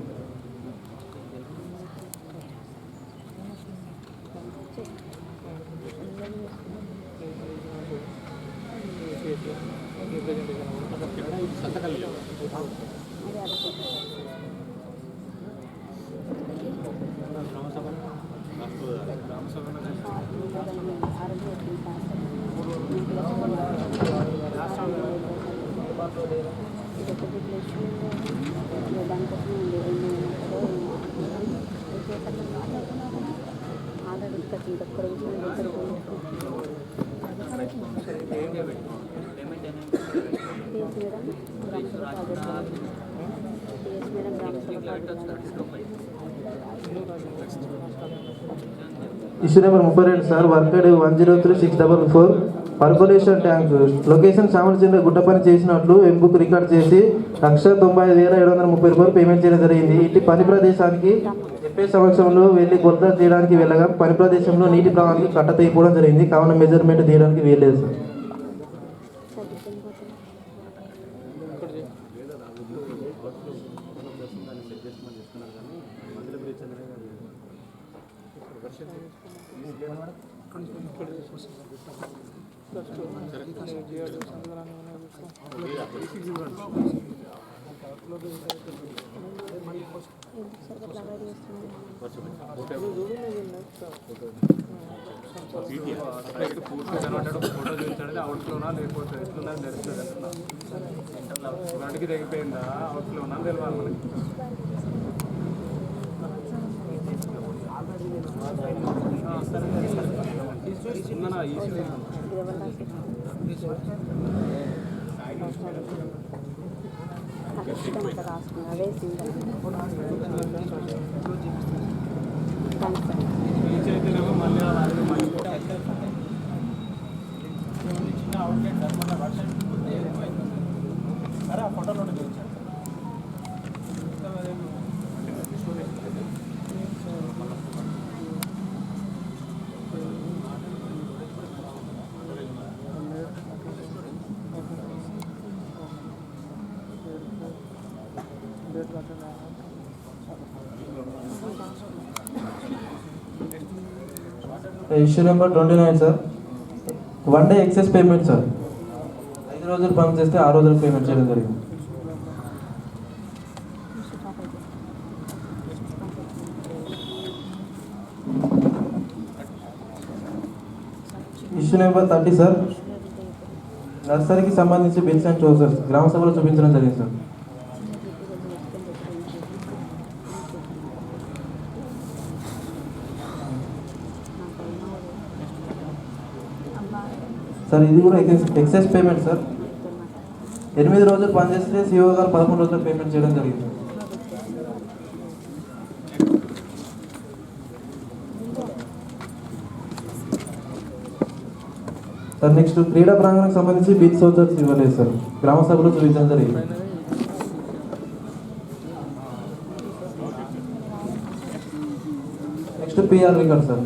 Issue number 32 sir, work 103-644 percolation tank location చామరచంద్ర గుట్టపని చేసినట్లు ఎంబుక్ రికార్డ్ చేసి 1,95,730 రూపాయలు పేమెంట్ చేయడం జరిగింది. ఇటు పని ప్రదేశానికి చెప్పే సమక్షంలో వెళ్ళి కొలత తీయడానికి వెళ్ళగా పని ప్రదేశంలో నీటి ప్రవాహానికి కట్ట తీయకపోవడం జరిగింది. కావున మెజర్మెంట్ తీయడానికి వీల్లేదు సార్. ఫోటో చూపించాడు అవుట్లోనా లేకపోతే ఎట్లున్నా తెలుస్తుంది అంటున్నా వాటికి తగ్గిపోయిందా అవుట్లోనా తెలియాలి మనకి. Issue number 29 sir, 1 day excess payment sir. 5 రోజులు పని చేస్తే 6 రోజులు పేమెంట్ చేయడం జరిగింది. ఇష్యూ నెంబర్ 30 సార్, నర్సరీకి సంబంధించి బిల్స్ అండ్ ట్రౌజర్స్ గ్రామ సభలో చూపించడం జరిగింది సార్. సార్ ఇది కూడా ఎక్సెస్ పేమెంట్ సార్. 8 రోజులు పనిచేస్తే సిఓ గారు 11 రోజులు పేమెంట్ చేయడం జరిగింది. సార్ నెక్స్ట్ క్రీడా ప్రాంగణానికి సంబంధించి బిల్ సోచర్స్ ఇవ్వలేదు సార్, గ్రామ సభలో చూపించడం జరిగింది. Next PR record sir.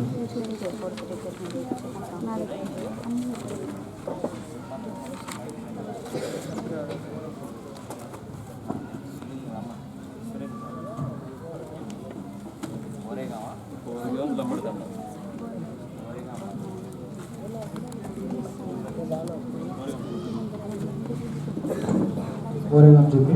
ఓరేగాం చెప్పి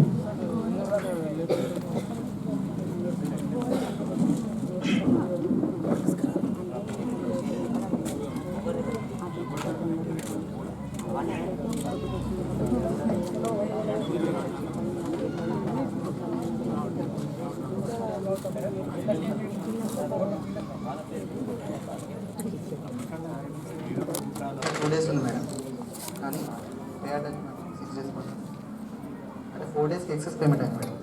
ఉంది మేడం, కానీ పే అటెండ్ 6 days పడుతుంది. అంటే 4 days ఎక్సెస్ పేమెంట్ అయింది మేడం.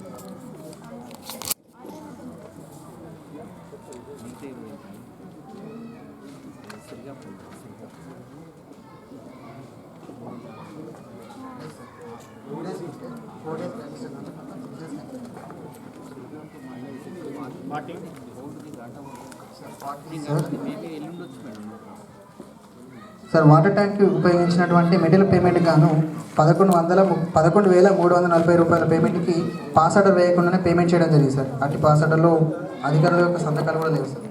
సార్ వాటర్ ట్యాంక్ ఉపయోగించినటువంటి మెటీరియల్ పేమెంట్ గాను 11,340 రూపాయల పేమెంట్కి పాస్ ఆర్డర్ వేయకుండానే పేమెంట్ చేయడం జరిగింది సార్. అట్టి పాస్ ఆర్డర్లో అధికారుల యొక్క సంతకాలు కూడా లేవు సార్.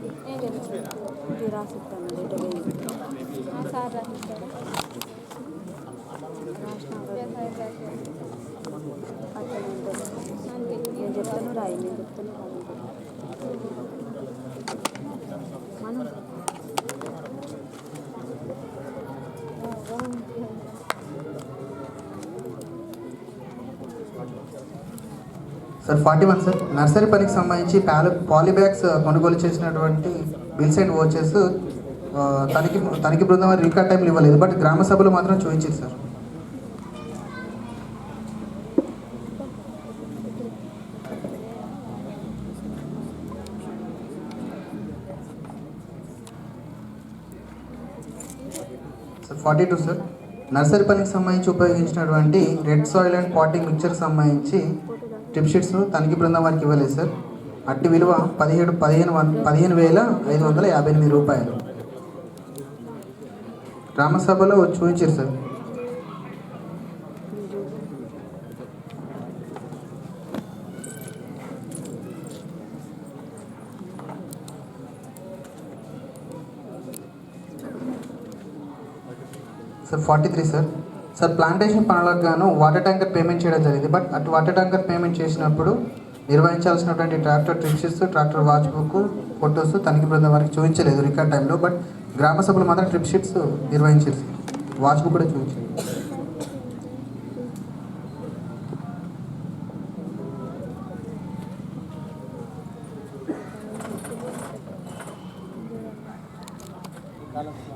సార్ 41 సార్, నర్సరీ పనికి సంబంధించి పాలీబ్యాగ్స్ కొనుగోలు చేసినటువంటి బిల్స్ అండ్ ఓచెస్ తనిఖీ బృందం వారి రికార్డ్ టైంలో ఇవ్వలేదు, బట్ గ్రామ సభలు మాత్రం చూపించారు సార్. సార్ 42 సార్, నర్సరీ పనికి సంబంధించి ఉపయోగించినటువంటి రెడ్ సాయిల్ అండ్ పాటింగ్ మిక్చర్కి సంబంధించి టిప్ షీట్స్ తనిఖీ బృందం వారికి ఇవ్వలేదు సార్. అట్టి విలువ 15,558 రూపాయలు. గ్రామసభలో చూపించారు sir. Sir 43 sir, sir plantation పనులకు గాను వాటర్ ట్యాంకర్ పేమెంట్ చేయడం జరిగింది, బట్ అటు వాటర్ ట్యాంకర్ పేమెంట్ చేసినప్పుడు నిర్వహించాల్సినటువంటి tractor trip sheets, tractor watch book, photos తనిఖీ బృందం వారికి చూపించలేదు రికార్డ్ టైంలో, బట్ గ్రామ సభలు మాత్రం ట్రిప్ షీట్స్ నిర్వహించారు. వాచ్ బుక్ కూడా చూపించారు.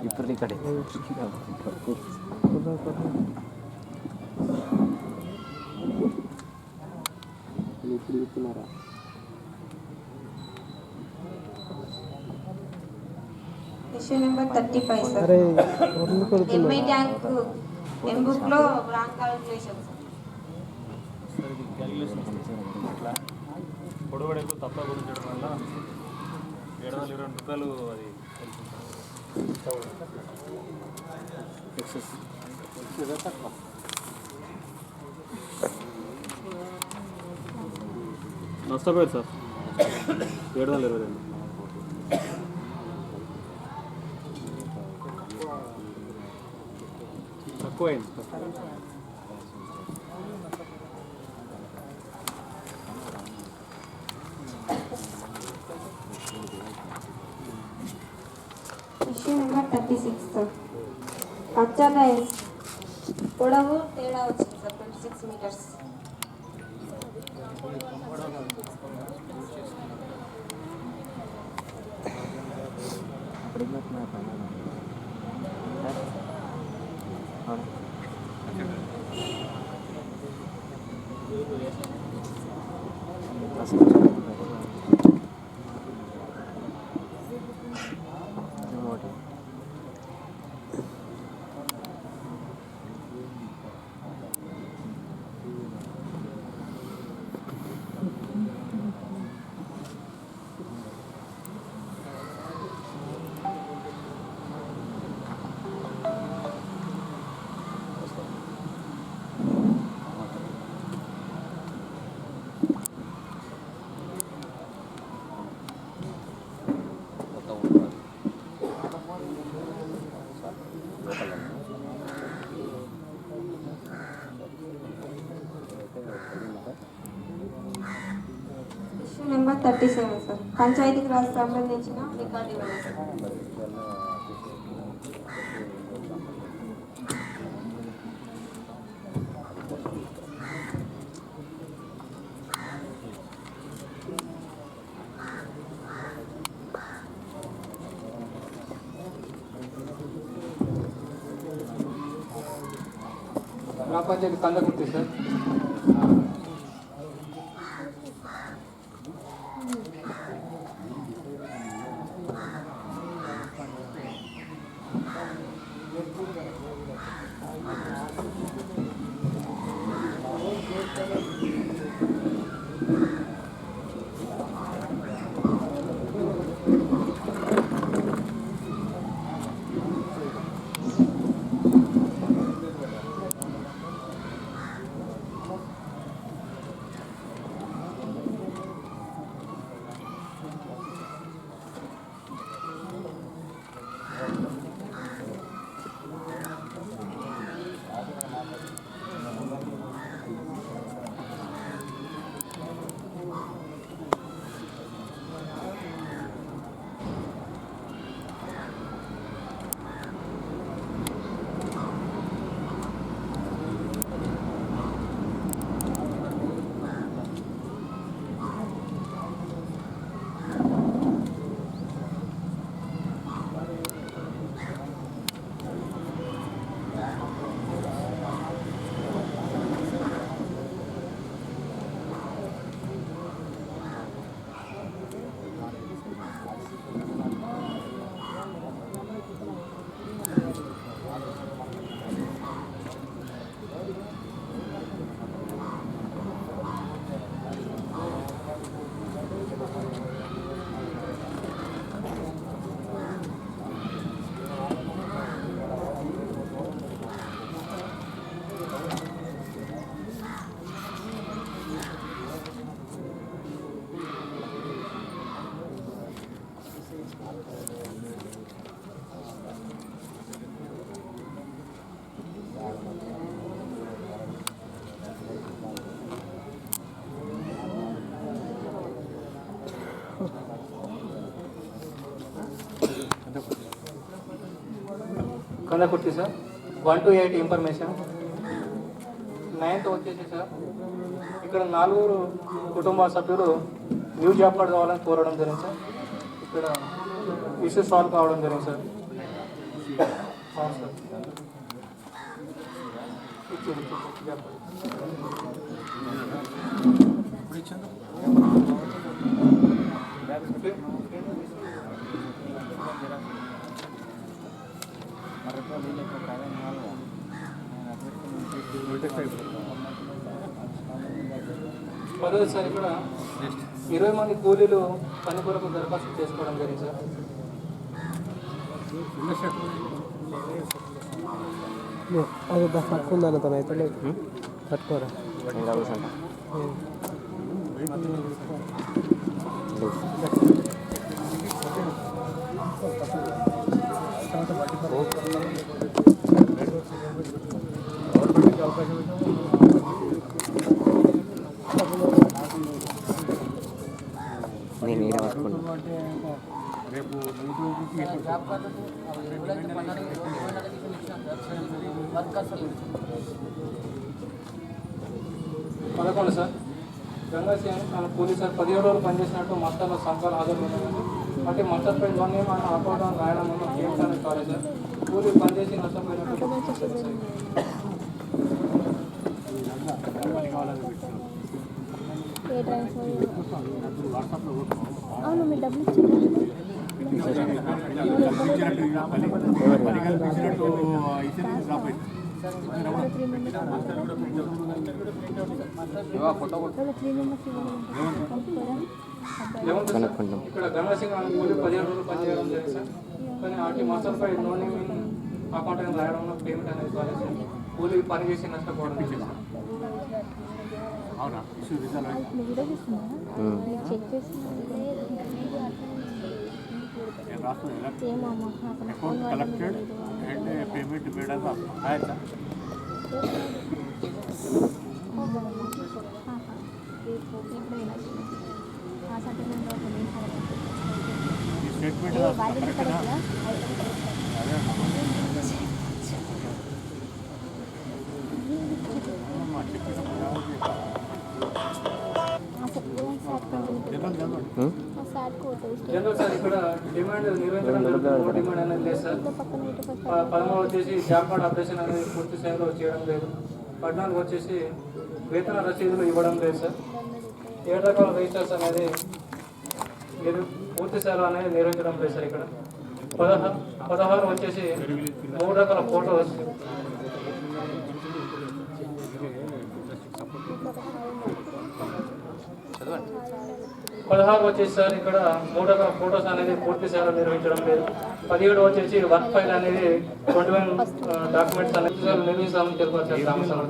ఇప్పుడు ఇక్కడే issue number 35 sir. MI tank M బుక్లో రాంగ్ క్యాలిక్యులేషన్ సార్. పొడవడు ఎక్కువ తప్ప గురించడం వల్ల 720 రూపాయలు అది నష్టపోయారు సార్. 722 తక్కువైంది సార్. Issue number 36 sir. పచ్చ లైన్స్ పొడవు తేడా వచ్చింది sir, 26 metres. Issue number 37 sir. పంచాయతీకి రాజు సంబంధించిన రికార్డు ఇవ్వండి సార్. గ్రామ panchayat Kandakurthi sir. Kandakurthi sir 1 to 8 information. 9th వచ్చేసి సార్ ఇక్కడ 4 కుటుంబ సభ్యులు న్యూ జాబ్ కార్డు కావాలని కోరడం జరిగింది సార్. ఇక్కడ ఇష్యూ సాల్వ్ కావడం జరిగింది సార్. అవును సార్. పదవి సార్ ఇక్కడ 20 మంది కూలీలు పని కొరకు దరఖాస్తు చేసుకోవడం జరిగింది సార్. అది పట్టుకుందాను తను అయితే పట్టుకోరా నేను ఈడ పట్టుకున్నాను. పదకొండు సార్ గంగా సింగ్ మన పోలీస్ సార్ 17 రోజులు పనిచేసినట్టు మస్టర్లో సంఖ్యలు హాజరు అంటే మస్టర్ పై లోనే మన అకౌంట్ రాయడం వల్ల గేమ్స్ అనేది కాలేదు సార్. కూలీ పనిచేసి నష్టపోయినట్టు అవును మీ డబ్బులు ఇక్కడ గంగా సింగ్ కూలీ 17 రోజులు పనిచేయడం జరిగింది సార్. కానీ వాటి మస్టర్ పై లోనే అకౌంట్ అనేది రాయడం వల్ల పేమెంట్ అనేది కాలేదు సార్. కూలీ పని చేసి నష్టపోవడం జరిగింది సార్. చెక్ చేసి account collected and payment made as आया स्टेटमेंट జనరల్ సార్ ఇక్కడ డిమాండ్ నిర్వహించడం జరుగుతుంది. డిమాండ్ అనేది లేదు సార్. 13 వచ్చేసి జాబ్ కార్డ్ ఆపరేషన్ అనేది పూర్తి స్థాయిలో చేయడం లేదు. 14 వచ్చేసి వేతన రసీదులు ఇవ్వడం లేదు సార్. 7 రకాల రిజిస్టర్స్ అనేది పూర్తి స్థాయిలో అనేది నిర్వహించడం లేదు సార్. ఇక్కడ 16 వచ్చేసి 3 రకాల ఫోటోస్ 16 వచ్చేసి సార్ ఇక్కడ 3 రకాల ఫోటోస్ అనేది పూర్తి స్థాయిలో నిర్వహించడం లేదు. 17 వచ్చేసి వర్క్ ఫైల్ అనేది 21 డాక్యుమెంట్స్ అనేది సార్ నిర్వహిస్తామని తెలిపారు సార్.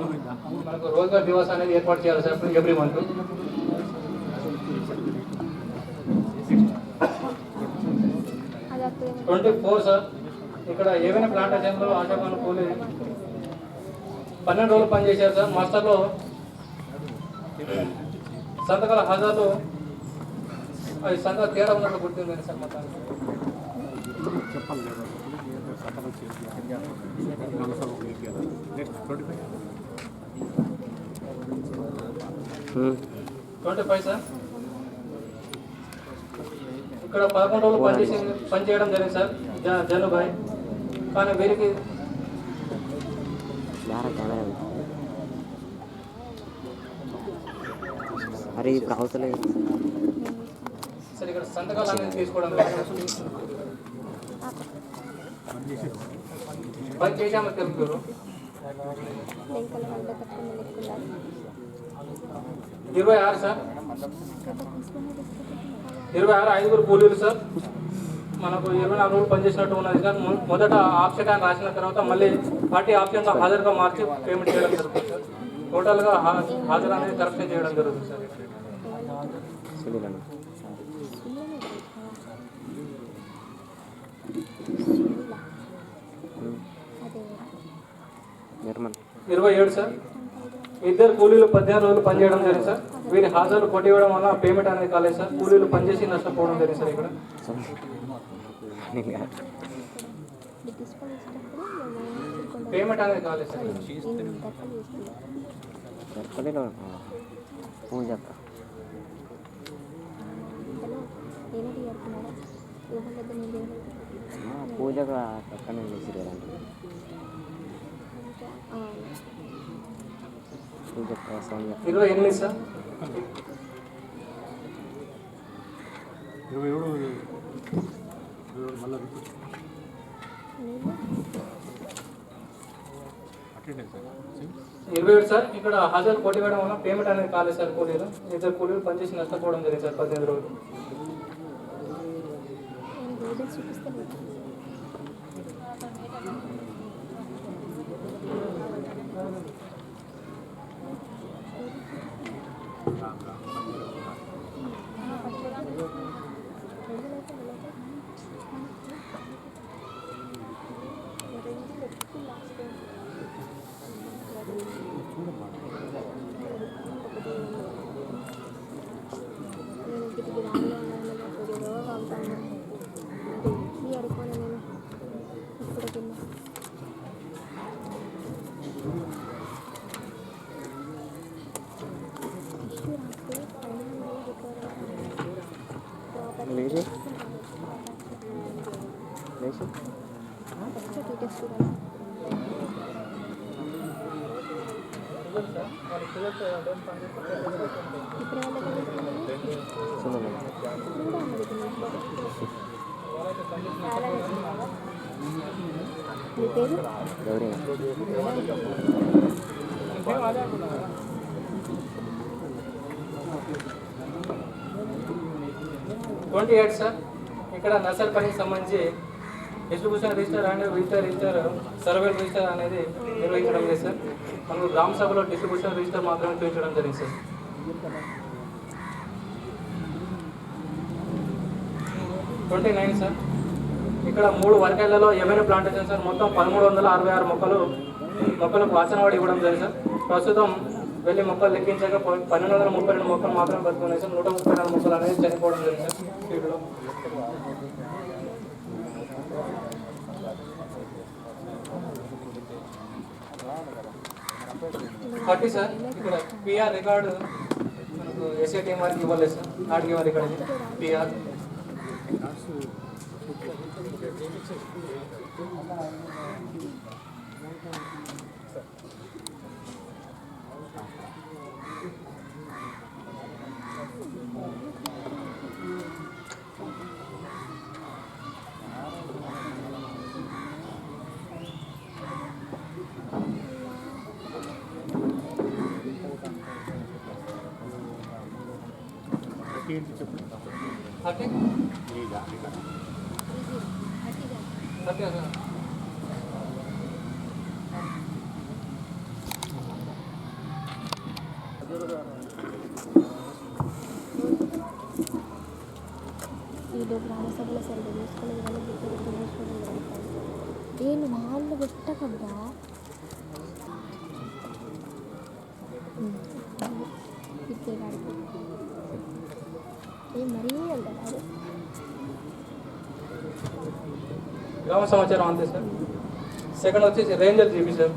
మనకు రోజ్గార్ దివస్ అనేది ఏర్పాటు చేయాలి సార్ ఎవ్రీ మంత్. 24 సార్ ఇక్కడ ఏవైనా ప్లాంటేషన్లో ఆశాపాలు కూలి 12 రోజులు పనిచేశారు సార్. మాస్టర్లో సంతకాల హాజరు అది సంతకాల తేడా ఉన్నట్లు గుర్తింది సార్ మొత్తానికి. చెప్పాలి 25 సార్ ఇక్కడ 11 రోజులు పనిచేయడం జరిగింది సార్ జనుభాయ్. కానీ వీరికి అరే ఇప్పుడు అవసరం సార్ ఇక్కడ సంతకాలు అనేది తీసుకోవడం లేదు. పని చేసామని తెలుపుతారు. 26 సార్ 26 5 కూలీలు సార్ మనకు 24 రోజులు పనిచేసినట్టు ఉన్నది సార్. మొదట ఆప్షన్ రాసిన తర్వాత మళ్ళీ పార్టీ ఆప్షన్లో హాజరుగా మార్చి పేమెంట్ చేయడం జరుగుతుంది సార్. టోటల్గా హాజరు అనేది కరెక్షన్ చేయడం జరుగుతుంది సార్. నిర్మల్ 27 సార్ 2 కూలీలు 16 రోజులు పనిచేయడం జరిగింది సార్. వీరి హాజరు కొట్టివ్వడం వల్ల పేమెంట్ అనేది కాలేదు సార్. కూలీలు పనిచేసి నష్టపోవడం జరిగింది సార్. ఇక్కడ పేమెంట్ అనేది కాలేదు సార్. ఫోన్ చేస్తా పూజకు పక్కనే చేసిరు కదండి పూజ 28 సార్. 27 సార్. ఇక్కడ హాజరు పోటీ వేయడం వల్ల పేమెంట్ అనేది కాలేదు సార్. కూలీలు ఇద్దరు కూలీలు పనిచేసి నష్టపోవడం జరిగింది సార్ 15 రోజులు. లేదు ట్వంటీ 28 సార్. ఇక్కడ నర్సరీ పనికి సంబంధించి distribution register and register survival register అనేది నిర్వహించడం లేదు సార్. మనకు గ్రామ సభలో డిస్ట్రిబ్యూషన్ రిజిస్టర్ మాత్రమే చూపించడం జరిగింది సార్. 29 సార్. ఇక్కడ 3 వర్గాలలో ఏమైనా ప్లాంటేషన్ సార్. మొత్తం 1366 మొక్కలకు వాచనవాడి ఇవ్వడం జరిగింది సార్. ప్రస్తుతం వెళ్ళి మొక్కలు లెక్కించాక 1232 మొక్కలు మాత్రం బతుకున్నాయి సార్. 134 మొక్కలు అనేది చనిపోవడం జరిగింది సార్ ఫీల్డ్లో. 30 సార్. ఇక్కడ పిఆర్ రికార్డు మనకు ఎస్ఐటీ వారికి ఇవ్వలేదు సార్. ఆర్టీఓ వారి ఇక్కడ పిఆర్ గ్రామ సభలో సరిగ్గా చేసుకోలేదు కానీ నేను వాళ్ళు పెట్టకబ్బా మరీ అంటారు. గ్రామ సమాచారం అంతే సార్. సెకండ్ వచ్చేసి రేంజర్ జీబీ సార్.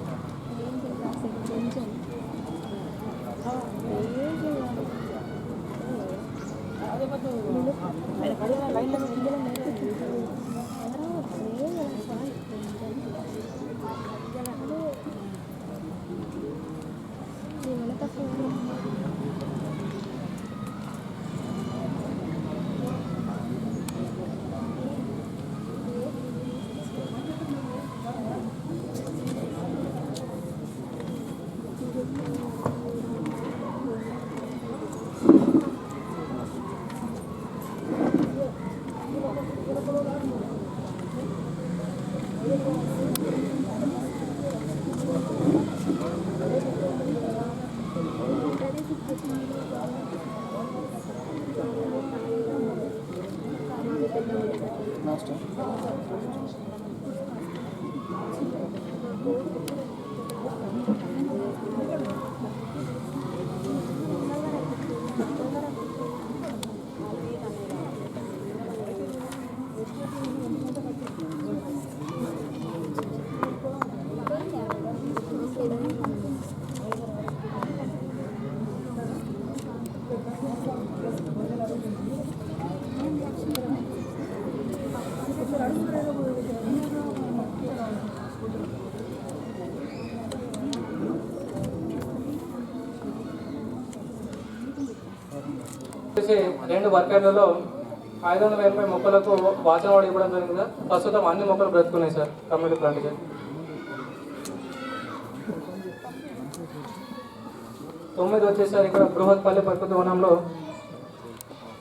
2 వర్కర్లలో 580 మొక్కలకు వాచన వాడి ఇవ్వడం జరిగింది సార్. ప్రస్తుతం అన్ని మొక్కలు బ్రతుకున్నాయి సార్ కమ్యూనిటీ ప్లాంటేషన్. 9 వచ్చేసరి ఇక్కడ బృహత్పల్లి ప్రకృతి వనంలో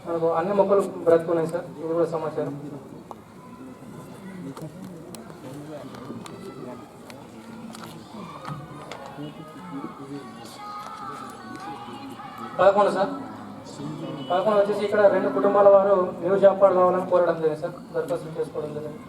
మనకు అన్ని మొక్కలు బ్రతుకున్నాయి సార్. ఇది కూడా సమాచారం. పదకొండు సార్ 11 వచ్చేసి ఇక్కడ 2 కుటుంబాల వారు న్యూ జాబ్ కార్డు కావాలని కోరడం జరిగింది సార్. దరఖాస్తు చేసుకోవడం జరిగింది.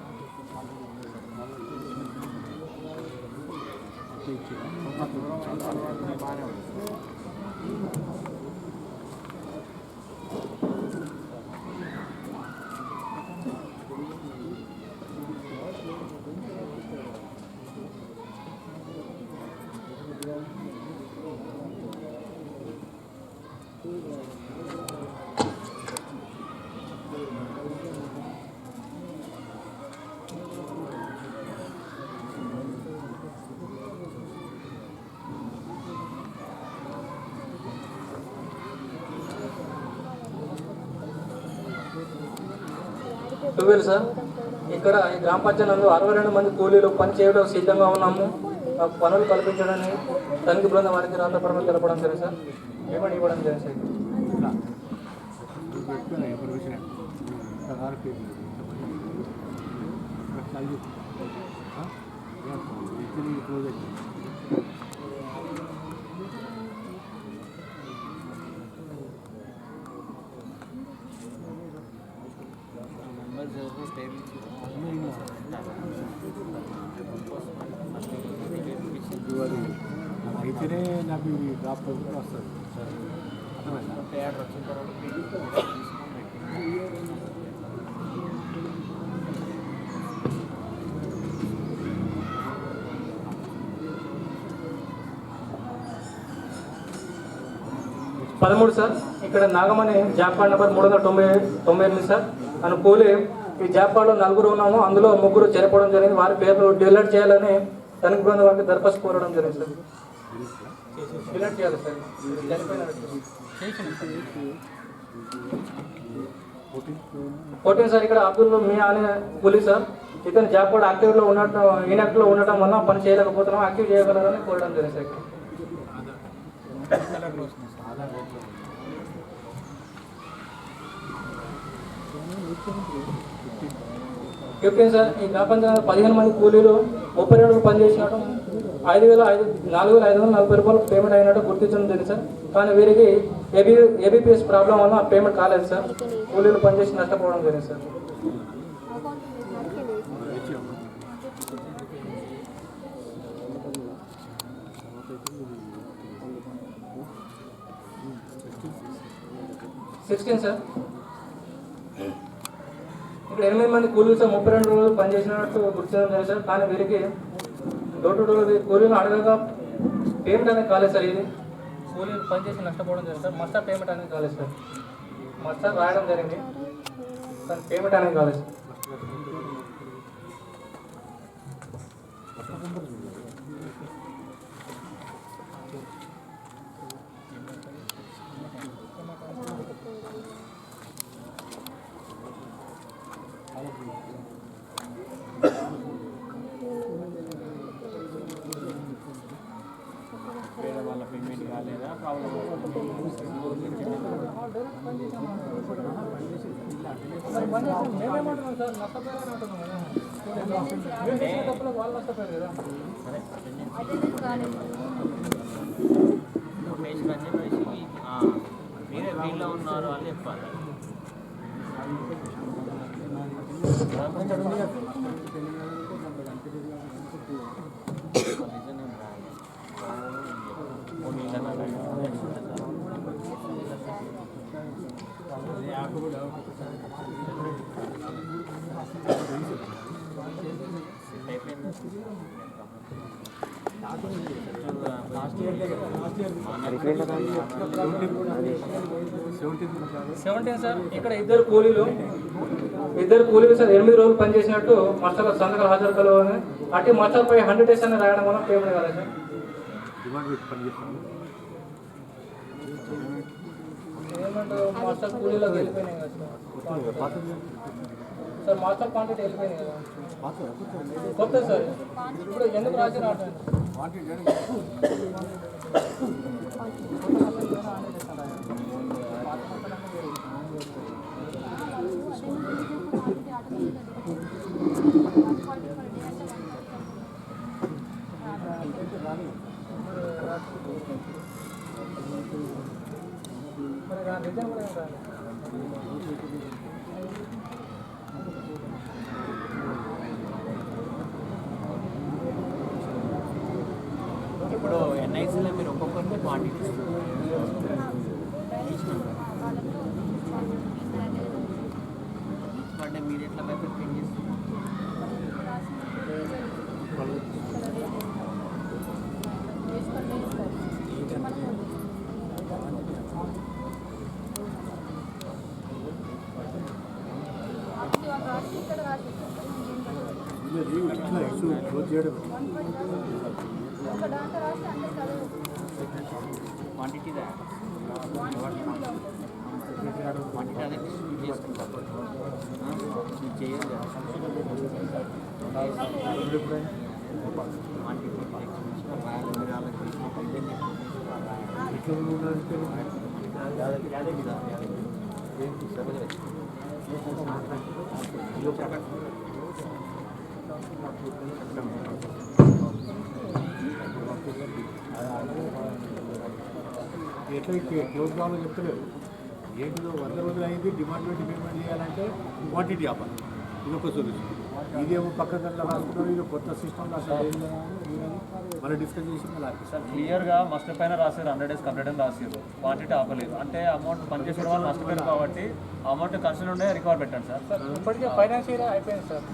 సార్ ఇక్కడ ఈ గ్రామ పంచాయతీ నందు 62 మంది కూలీలు పని చేయడం సిద్ధంగా ఉన్నాము. పనులు కల్పించడానికి తనిఖీ బృందం వారికి రాతపరంగా తెలపడం జరిగింది సార్. ఏమని ఇవ్వడం జరిగింది సార్. అయితేనే నాకు ఈ డ్రాప్ కూడా వస్తుంది. పదమూడు సార్ ఇక్కడ Nagamani job card number 398 sir. అని కూలి ఈ జాబ్ కార్డులో 4 ఉన్నాము. అందులో 3 చనిపోవడం జరిగింది. వారి పేర్లు డిలీట్ చేయాలని తనిఖీ బృందం వారికి దరఖాస్తు కోరడం జరిగింది సార్. డిలీట్ చేయాలి సార్. చనిపోయిన 14 సార్ ఇక్కడ అబ్దుల్ మియా అనే కూలీ సార్. ఇతను జాబ్ కార్డ్ యాక్టివ్లో ఉండటం ఇన్యాక్టివ్లో ఉండటం వల్ల పని చేయలేకపోతున్నాం. యాక్టివ్ చేయగలరని కోరడం జరిగింది సార్. 15 సార్ ఈ గ్రామ పంచాయతీ 15 మంది కూలీలు 30 రోజులు పనిచేసినట్టు 4,540 రూపాయలు పేమెంట్ అయినట్టు గుర్తించడం జరిగింది సార్. కానీ వీరికి ఏబిపిఎస్ ప్రాబ్లం వల్ల పేమెంట్ కాలేదు సార్. కూలీలు పనిచేసి నష్టపోవడం జరిగింది సార్. సార్ ఇక్కడ 8 మంది కూలీలు సార్ 32 రోజులు పనిచేసినట్టు గుర్తించడం జరిగింది సార్. కానీ వీరికి డోర్ టు డోర్ కూలీలు అడగగా పేమెంట్ అనేది కాలేదు సార్. ఇది కూలీలు పనిచేసి నష్టపోవడం జరిగింది సార్. మస్టర్ పేమెంట్ అనేది కాలేదు సార్. మస్టర్ రాయడం జరిగింది కానీ పేమెంట్ అనేది కాలేదు సార్. వాళ్ళ పేమెంట్ కాలేదా ప్రాబ్లం మీరే వీళ్ళు ఉన్నారు అని చెప్పాలి. సార్ ఇక్కడ ఇద్దరు కూలీలు సార్ 8 రోజులు పనిచేసినట్టు మస్టర్ సంతకాలు హాజరు కలవని అట్టి మస్టర్ పై 100 డేస్ అని రాయడం వల్ల పేమెంట్ కాలేదు సార్. పేమెంట్ మాస్టర్ కూలీలోకి వెళ్ళిపోయినాయి కదా సార్ మాస్టర్ క్వాంటిటీ వెళ్ళిపోయినాయి కదా కొత్త సార్ ఇప్పుడు ఎందుకు రాసి రావట్లేదు ఇప్పుడు ఎన్ఐసీలో మీరు ఒక్కొక్కరికి క్వాంటిటీ అంటే మీరు ఎట్లా పేపర్ ప్రింట్ చేస్తారు క్వాంటిటీ క్వాంటిటీ అదే డిస్ట్రిబ్యూట్ చేసుకుంటారు మీరు చేయాలి ఎట్లా క్లోజ్ కావాలో చెప్తలేదు ఏంటిదో 100 రోజులు అయింది డిమాండ్ పెట్టి పేమెంట్ చేయాలంటే క్వాంటిటీ ఆపాలి ఇది ఒక సొల్యూషన్ ఇదేమో పక్కన రాసుకున్నారు ఇది కొత్త సిస్టమ్ అసలు మళ్ళీ డిస్కస్ చేసి సార్ క్లియర్గా మాస్టర్ పైన రాశారు 100 days కంప్లీట్ అని రాశారు క్వాంటిటీ ఆపలేదు అంటే అమౌంట్ పనిచేసిన వాళ్ళు నష్టపోయారు కాబట్టి అమౌంట్ కన్సర్న్ ఉండే రికార్డ్ పెట్టండి సార్ ఇప్పటికే ఫైనాన్స్ ఇయర్ అయిపోయింది సార్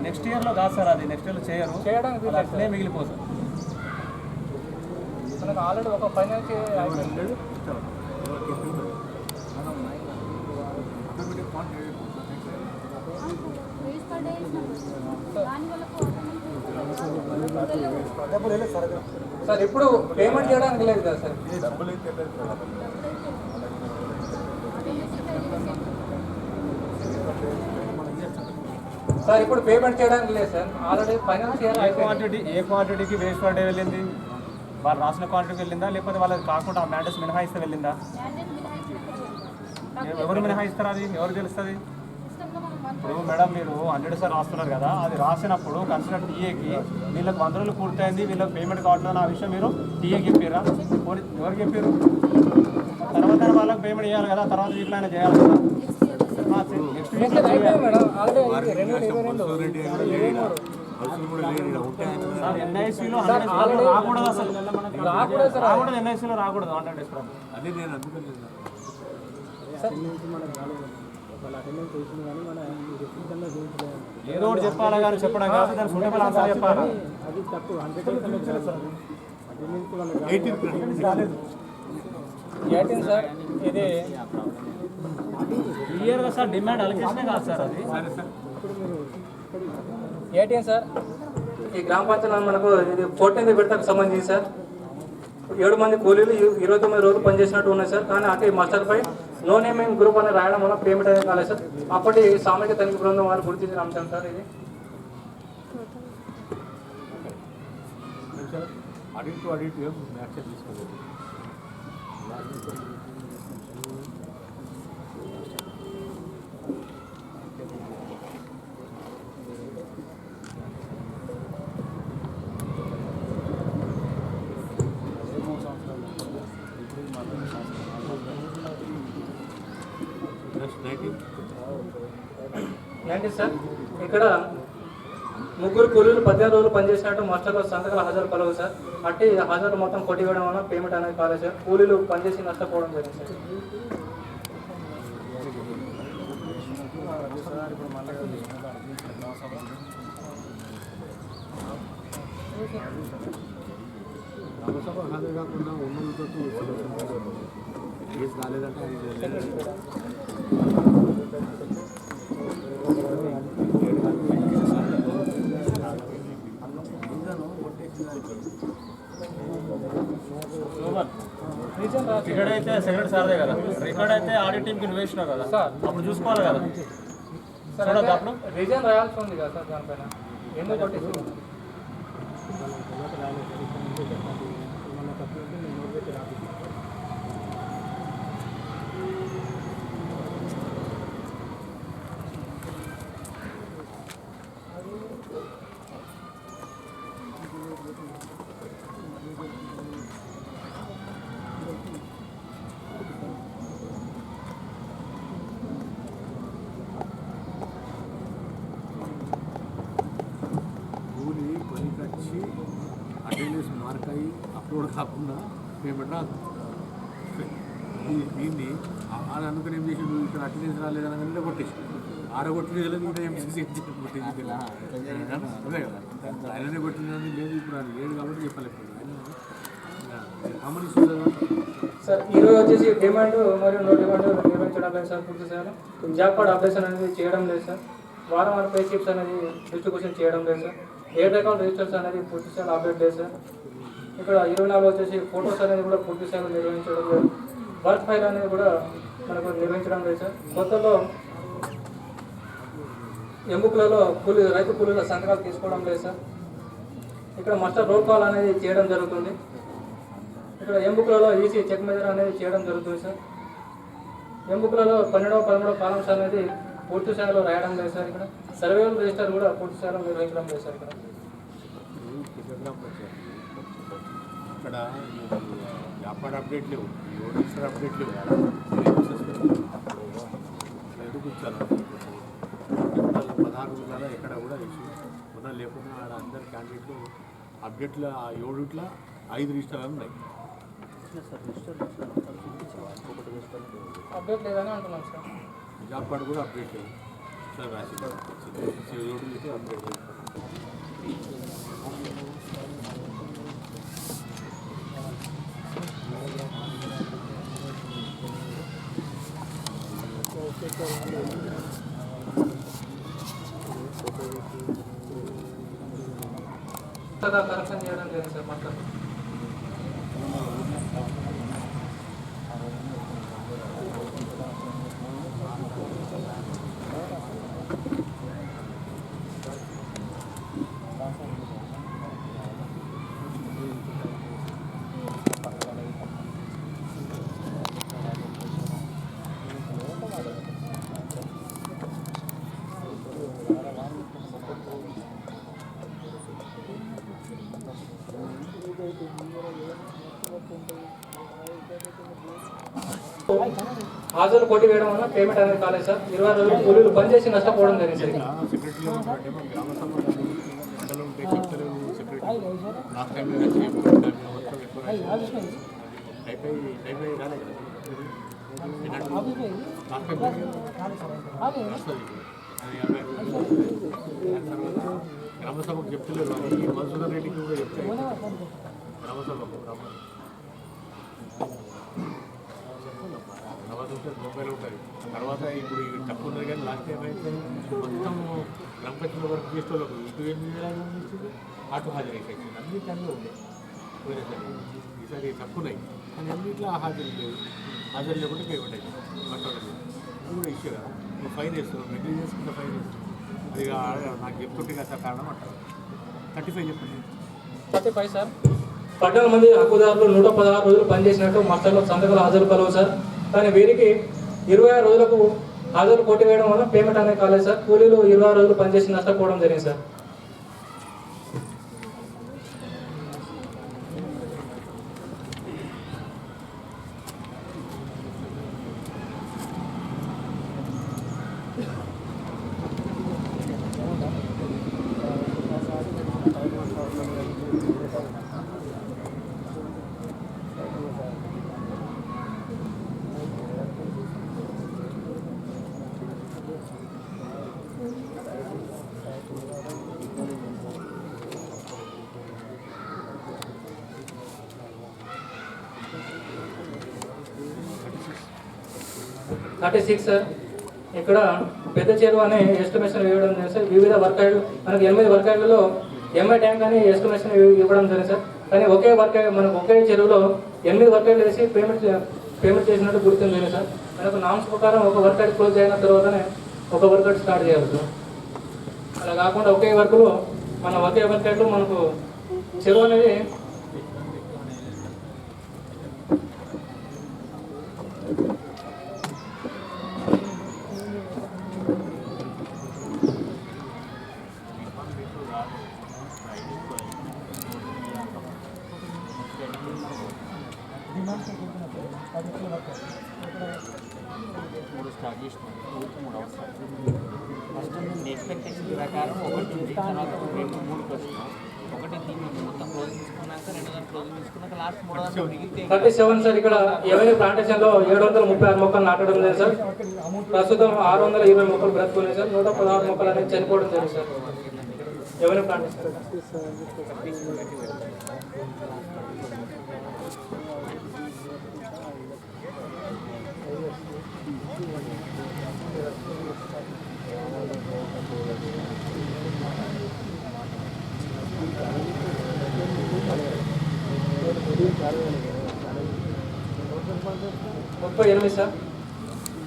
నెక్స్ట్ ఇయర్లో కాదు సార్ అది నెక్స్ట్ ఇయర్లో చేయడానికి అట్లే మిగిలిపోతుంది మనకు ఆల్రెడీ ఒక ఫైనాన్స్ ఇయర్ అయిపోయింది సార్ ఇప్పుడు పేమెంట్ చేయడానికి లేదు కదా సార్ సార్ ఇప్పుడు పేమెంట్ చేయడానికి లేదు సార్ ఆల్రెడీ ఫైనాన్స్ ఇయర్ ఏ క్వాంటిటీకి వేస్ట్ పర్ డే వెళ్ళింది వాళ్ళు రాసిన క్వాంటిటీకి వెళ్ళిందా లేకపోతే వాళ్ళకి కాకుండా ఆ మ్యాండేట్స్ మినహాయిస్తే వెళ్ళిందా ఎవరు మినహాయిస్తారు అది ఎవరు తెలుస్తుంది ఇప్పుడు మేడం మీరు 100 సార్ రాస్తున్నారు కదా అది రాసినప్పుడు కన్సల్ట్ టీఏకి వీళ్ళకి 100 రోజులు పూర్తయింది వీళ్ళకి పేమెంట్ కావట్లేదు ఆ విషయం మీరు టీఏకి చెప్పారా ఎవరు చెప్పారు తర్వాత వాళ్ళకి పేమెంట్ చేయాలి కదా తర్వాత వీటిలో చేయాలి కదా నెక్స్ట్ వీక్ సార్ ఎన్ఐసీలో రాకూడదు అసలు రాకూడదు ఎన్ఐసీలో రాకూడదు 100 days అదే నేను అందుకని ఏదో ఒకటి చెప్పాలా కానీ చెప్పడం కాదు దాని సూటబుల్ ఆన్సర్ చెప్పాలా అది తప్పు 18 సార్ ఇది క్లియర్గా సార్ డిమాండ్ అలికేషనే కాదు సార్ అది 18 సార్ ఈ గ్రామ పంచాయతీ మనకు ఇది 14th విడతకు సంబంధించి సార్ 7 మంది కూలీలు 29 రోజులు పనిచేసినట్టు ఉన్నాయి సార్ కానీ అటు మాస్టర్పై నో నేమింగ్ గ్రూప్ అని రాయడం వల్ల పేమెంట్ అనేది కాలేదు సార్ అప్పటి సామాజిక తనిఖీ బృందం వారు గుర్తించిన అంశం సార్ ఇది ఆడిట్ టు ఆడిట్ యాక్షన్ తీసుకోలేదు ఏంటి సార్ ఇక్కడ ముగ్గురు కూలీలు 15 రోజులు పనిచేసినట్టు మాస్టర్ల సంతకాల హాజరు కలవు సార్ అట్టి హాజరు మొత్తం కొట్టివేయడం వల్ల పేమెంట్ అనేది కాలేదు సార్ కూలీలు పనిచేసి నష్టపోవడం జరిగింది గ్రామసభ హాజరు కాకుండా ఉన్నతో కేసు రాలేదంటే సూపర్ టికెట్ అయితే సెక్రటరీ సార్దే కదా, రికార్డ్ అయితే ఆడిట్ టీమ్కి నువ్వు వేసినావు కదా సార్, అప్పుడు చూసుకోవాలి కదా చూడద్దు అప్పుడు. రీజన్ రాయాల్సి ఉంది కదా సార్ దానిపైన, ఎందుకు కొట్టేసి కూలి పనికి వచ్చి అటెండెన్స్ మార్క్ అయ్యి అప్లోడ్ కాకుండా పేమెంట్ రాదు. దీన్ని అది అందుకని ఏం చేసి నువ్వు ఇక్కడ అటెండెన్స్ రాలేదని వెళ్ళి కొట్టేసి ఆడగొట్టిన లేదు, ఇంకా ఎంసీసీ కొట్టేసి అదే కదా, ఆయననే కొట్టినది లేదు, ఇప్పుడు ఆయన లేడు కాబట్టి చెప్పలేకపోయాడు. గమనిస్తుంది సార్ ఈరోజు వచ్చేసి డిమాండ్ మరియు నో డిమాండ్ నిర్వహించడం లేదు సార్. పూర్తి సార్ జాబ్ కార్డ్ అప్డేషన్ అనేది చేయడం లేదు సార్. వారం వారం పే చిప్స్ అనేది డిస్ట్రిబ్యూషన్ చేయడం లేదు సార్. ఎయిర్ అకౌంట్ రిజిస్టర్స్ అనేది పూర్తి స్థాయిలో అప్డేట్ లేదు సార్. ఇక్కడ 24 వచ్చేసి ఫొటోస్ అనేది కూడా పూర్తి స్థాయిలో నిర్వహించడం లేదు. వర్క్ ఫైల్ అనేది కూడా మనకు నిర్వహించడం లేదు సార్. కొత్తలో ఎంబుక్లలో రైతు కూలీల సంతకాలు తీసుకోవడం లేదు సార్. ఇక్కడ మాస్టర్ రోల్ కాల్ అనేది చేయడం జరుగుతుంది. ఇక్కడ ఎంబుక్లలో ఈసీ చెక్ మెజర్ అనేది చేయడం జరుగుతుంది సార్. ఎంబుక్లలో 12వ 13వ కాలమ్స్ అనేది పూర్తి స్థాయిలో రాయడం లేదు సార్. ఇక్కడ సర్వేలు రిజిస్టర్ కూడా పూర్తి స్థాయిలో నిర్వహించడం లేదు సార్. ఇక్కడ వ్యాపార అప్డేట్ లేవు, రిజిస్టర్ అప్డేట్ లేవు, ఎందుకు ఇచ్చారు 16 జిల్లాలో ఎక్కడ కూడా ఉన్నా లేకుండా ఆడ అందరు క్యాండిడేట్లు అప్డేట్లో ఆ 7 5 రిజిస్టర్లు ఉన్నాయి. అప్డేట్ లేదని అంటున్నాం సార్. జాబ్ కార్డు కూడా అప్డేట్ లేదు సార్, రాసి అప్డేట్ లేదు. కరెక్షన్ చేయడం లేదు సార్ మొత్తం. హాజరు కొట్టి వేయడం వల్ల పేమెంట్ అనేది కాలేదు సార్. 20 రోజులు కూలీలు పనిచేసి నష్టపోవడం జరిగింది సార్. గ్రామసభకు చెప్తలేరు, మధుసూదన్ రెడ్డికి కూడా చెప్తారు గ్రామసభకు. తర్వాత మొబైల్ ఉంటుంది. తర్వాత ఇప్పుడు తక్కువ ఉన్నది కానీ లాస్ట్ టైం అయితే మొత్తం గ్రామ పంచాయతీ వరకు చేసేవాళ్ళకు ఇటు 8,000 ఇచ్చింది, అటు హాజరు వేసేసింది. అన్ని టైంలో ఉండే పోయినసారి. ఈసారి తక్కువన్నాయి కానీ అన్నింటిలో హాజరు లేవు. హాజరు లేకుంటే పేమెంట్ అవుతుంది మాట్లాడలేదు. ఇది కూడా ఇష్యూ కదా, నువ్వు ఫైన్ వేస్తున్నావు, నెగ్లెక్ట్ చేసుకుంటే ఫైన్ వేస్తున్నావు. అది నాకు చెప్తుంటే కదా కారణం అంటారు. 35 చెప్పండి. 35 సార్. 14 మంది హక్కుదారులు 116 రోజులు పనిచేసినట్టు మాస్టర్లో సంతకాలు హాజరు కలవు సార్. కానీ వీరికి 26 రోజులకు హాజరు కొట్టివేయడం వల్ల పేమెంట్ అనేది కాలేదు సార్. కూలీలు 26 రోజులు పనిచేసి నష్టపోవడం జరిగింది సార్. సార్. ఇక్కడ పెద్ద చెరువు అనే ఎస్టిమేషన్ ఇవ్వడం జరిగింది సార్. వివిధ వర్కాయిలు మనకు 8 వర్కాయిలలో ఎంఐ ట్యాంక్ అని ఎస్టిమేషన్ ఇవ్వడం జరిగింది సార్. కానీ ఒకే చెరువులో 8 వర్క్ ఐడీలు వేసి పేమెంట్ చేసినట్టు గుర్తింది సార్. మనకు నామ్స్ ప్రకారం ఒక వర్క్ ఐడి క్లోజ్ అయిన తర్వాతనే ఒక వర్క్ ఐడి స్టార్ట్ చేయాలి సార్. అలా కాకుండా ఒకే వర్క్లో ఒకే వర్క్ ఐడిలో మనకు చెరువు అనేది స్టార్ట్ చేసినాం 3 అవసరం. ఫస్ట్ నేను ఎక్స్పెక్టేషన్ ప్రకారం ఒకటి ఉంది, తర్వాత 2, 3 వచ్చినాం. ఒకటి దీన్ని మొత్తం క్లోజ్ తీసుకున్నాక 2 దాన్ని క్లోజ్ తీసుకున్నాక లాస్ట్ 3 దాన్ని మిగిలితే 37 సార్. ఇక్కడ ఎవరి ప్లాంటేషన్లో 736 మొక్కలు నాటడం లేదు సార్. ప్రస్తుతం 620 మొక్కలు బ్రతుకున్నాయి సార్. 116 మొక్కలు అనేది చనిపోవడం జరిగింది సార్. ఎవరి ప్లాంటేషన్ 38 సార్.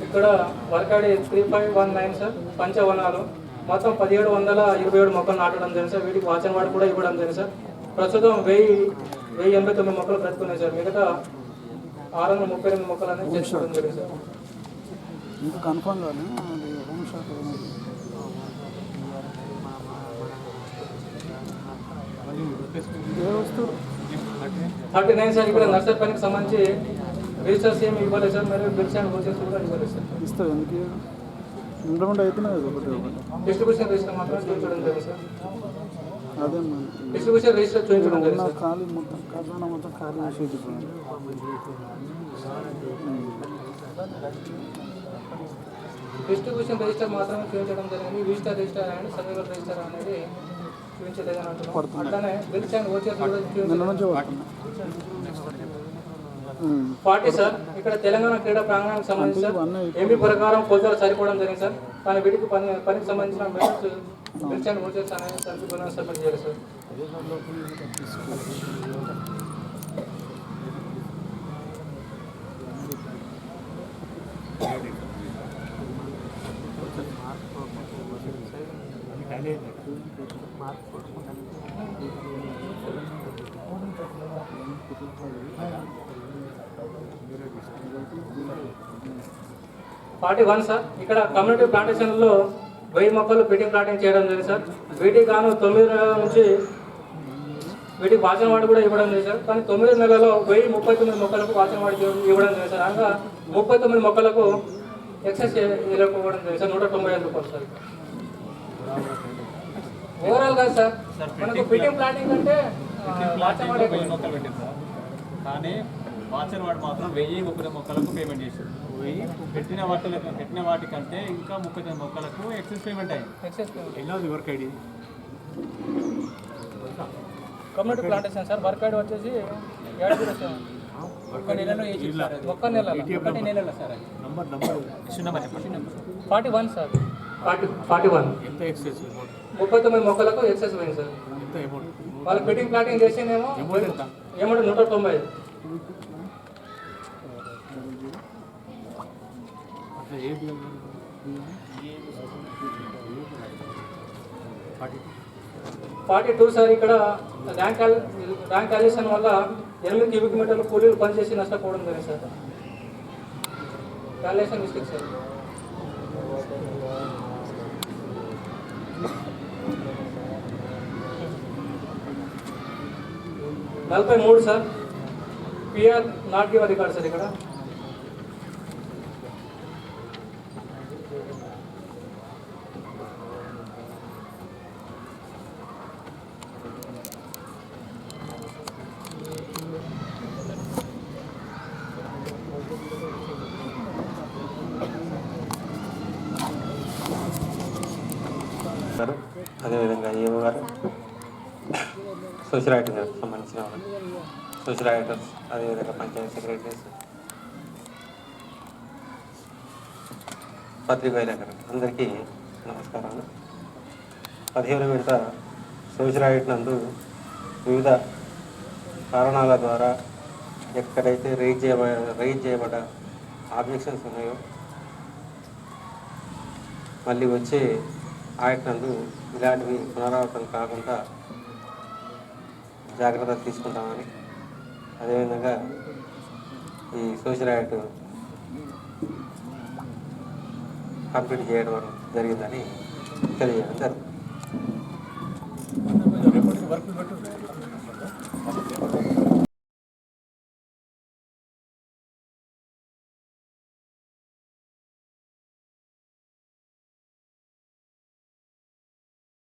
ఇక్కడ వర్క్ ఐడి 3519 సార్. పంచవనాలు మొత్తం 1727 మొక్కలు నాటడం జరిగింది సార్. వీటికి వాచన్ వాడు కూడా ఇవ్వడం జరిగింది సార్. ప్రస్తుతం 1089 మొక్కలు బ్రతుకున్నాయి సార్. మిగతా 638 మొక్కలు అనేది చేసుకోవడం జరిగింది సార్. ఇంకా కన్ఫర్మ్ కానీ అది హోమ్ షాప్ 39 సార్. ఇక్కడ నర్సరీ పనికి సంబంధించి రిజిస్టర్స్ ఏమి ఇవ్వలేదు సార్. మరియు బిల్స్ అండ్ వోచర్స్ కూడా ఇవ్వలేదు సార్. ఇస్తారు ఎందుకు ఇంప్లిమెంట్ అవుతున్నాయి కదా ఒకటి డిస్ట్రిబ్యూషన్ రిజిస్టర్ మాత్రం చూపించడం జరిగింది సార్. అదే డిస్ట్రిబ్యూషన్ రిజిస్టర్ చూపించడం జరిగింది సార్. ఖాళీ మొత్తం ఖజానా మొత్తం ఖాళీ చేసి డిస్ట్రిబ్యూషన్ రిజిస్టర్ మాత్రమే చూపించడం జరిగింది. విజిటర్ రిజిస్టర్ అండ్ సర్వేవర్ రిజిస్టర్ అనేది చూపించలేదని అంటున్నాం. అట్లానే బిల్స్ అండ్ వోచర్స్ కూడా చూపించడం 40 సార్. ఇక్కడ తెలంగాణ క్రీడా ప్రాంగణానికి సంబంధించి సార్ ఎంపీ ప్రకారం కొలతలు సరిపోవడం జరిగింది సార్. కానీ వీటికి పనికి సంబంధించిన మెథడ్స్ బిల్స్ అండ్ వోచర్స్ అనేది సరిపోయిన సబ్మిట్ చేయాలి సార్. Party 1 sir. ఇక్కడ కమ్యూనిటీ ప్లాంటేషన్లో 1000 మొక్కలు పిటింగ్ ప్లాంటింగ్ చేయడం జరిగింది సార్. వీటికి గాను 9 నెలల నుంచి వీటికి వాచన వాడు కూడా ఇవ్వడం లేదు సార్. కానీ 9 నెలల్లో 1039 మొక్కలకు వాచన వాడి ఇవ్వడం లేదు సార్. అనగా 39 మొక్కలకు ఎక్సెస్ ఇవ్వడం లేదు సార్. 195 రూపాయలు సార్. ఓవరాల్ గా సార్ మనకు పిటింగ్ ప్లాంటింగ్ అంటే వాచన వాడే 1000 మొక్కలు పెట్టింది సార్. కానీ వాచన్ వాడు మాత్రం 1030 మొక్కలకు పేమెంట్ చేశారు. పెట్టిన వాటికంటే ఇంకా 39 మొక్కలకు ఎక్సెస్ పేమెంట్ అయింది. ఎన్నోది work ID community plantation sir. Work ID వచ్చేసి 707. ఒక్క నెలలో సార్. Number 41 sir. 41 ఎంత ఎక్సెస్ 39 మొక్కలకు ఎక్సెస్ పోయింది సార్. ఎంత అమౌంట్ వాళ్ళు ఫిట్టింగ్ ప్లాటింగ్ చేసేనేమో అమౌంట్ 195. అట్లా 42 సార్. ఇక్కడ ర్యాంక్ క్యాలిషన్ వల్ల 8 క్యూబిక్ మీటర్లు కూలీలు పనిచేసి నష్టపోవడం జరిగింది సార్. క్యాలిషన్ mistake sir. నలభై 43 sir. PR not give record sir. ఇక్కడ అదేవిధంగా ఏవో గారు సోషల్ రైటర్స్ సంబంధించిన సోషల్ రైటర్స్, అదేవిధంగా పంచాయతీ సెక్రటరీస్, పత్రికా విలేకరులు అందరికీ నమస్కారాలు. 15వ విడత సోషల్ రైట్ నందు వివిధ కారణాల ద్వారా ఎక్కడైతే రైజ్ చేయబడ్డ ఆబ్జెక్షన్స్ ఉన్నాయో మళ్ళీ వచ్చే ఆడిట్ నందు ఇలాంటివి పునరావృతం కాకుండా జాగ్రత్తలు తీసుకుంటామని, అదేవిధంగా ఈ సోషల్ ఆడిట్ కంప్లీట్ చేయడం జరిగిందని తెలియజేయడం జరుగుతుంది.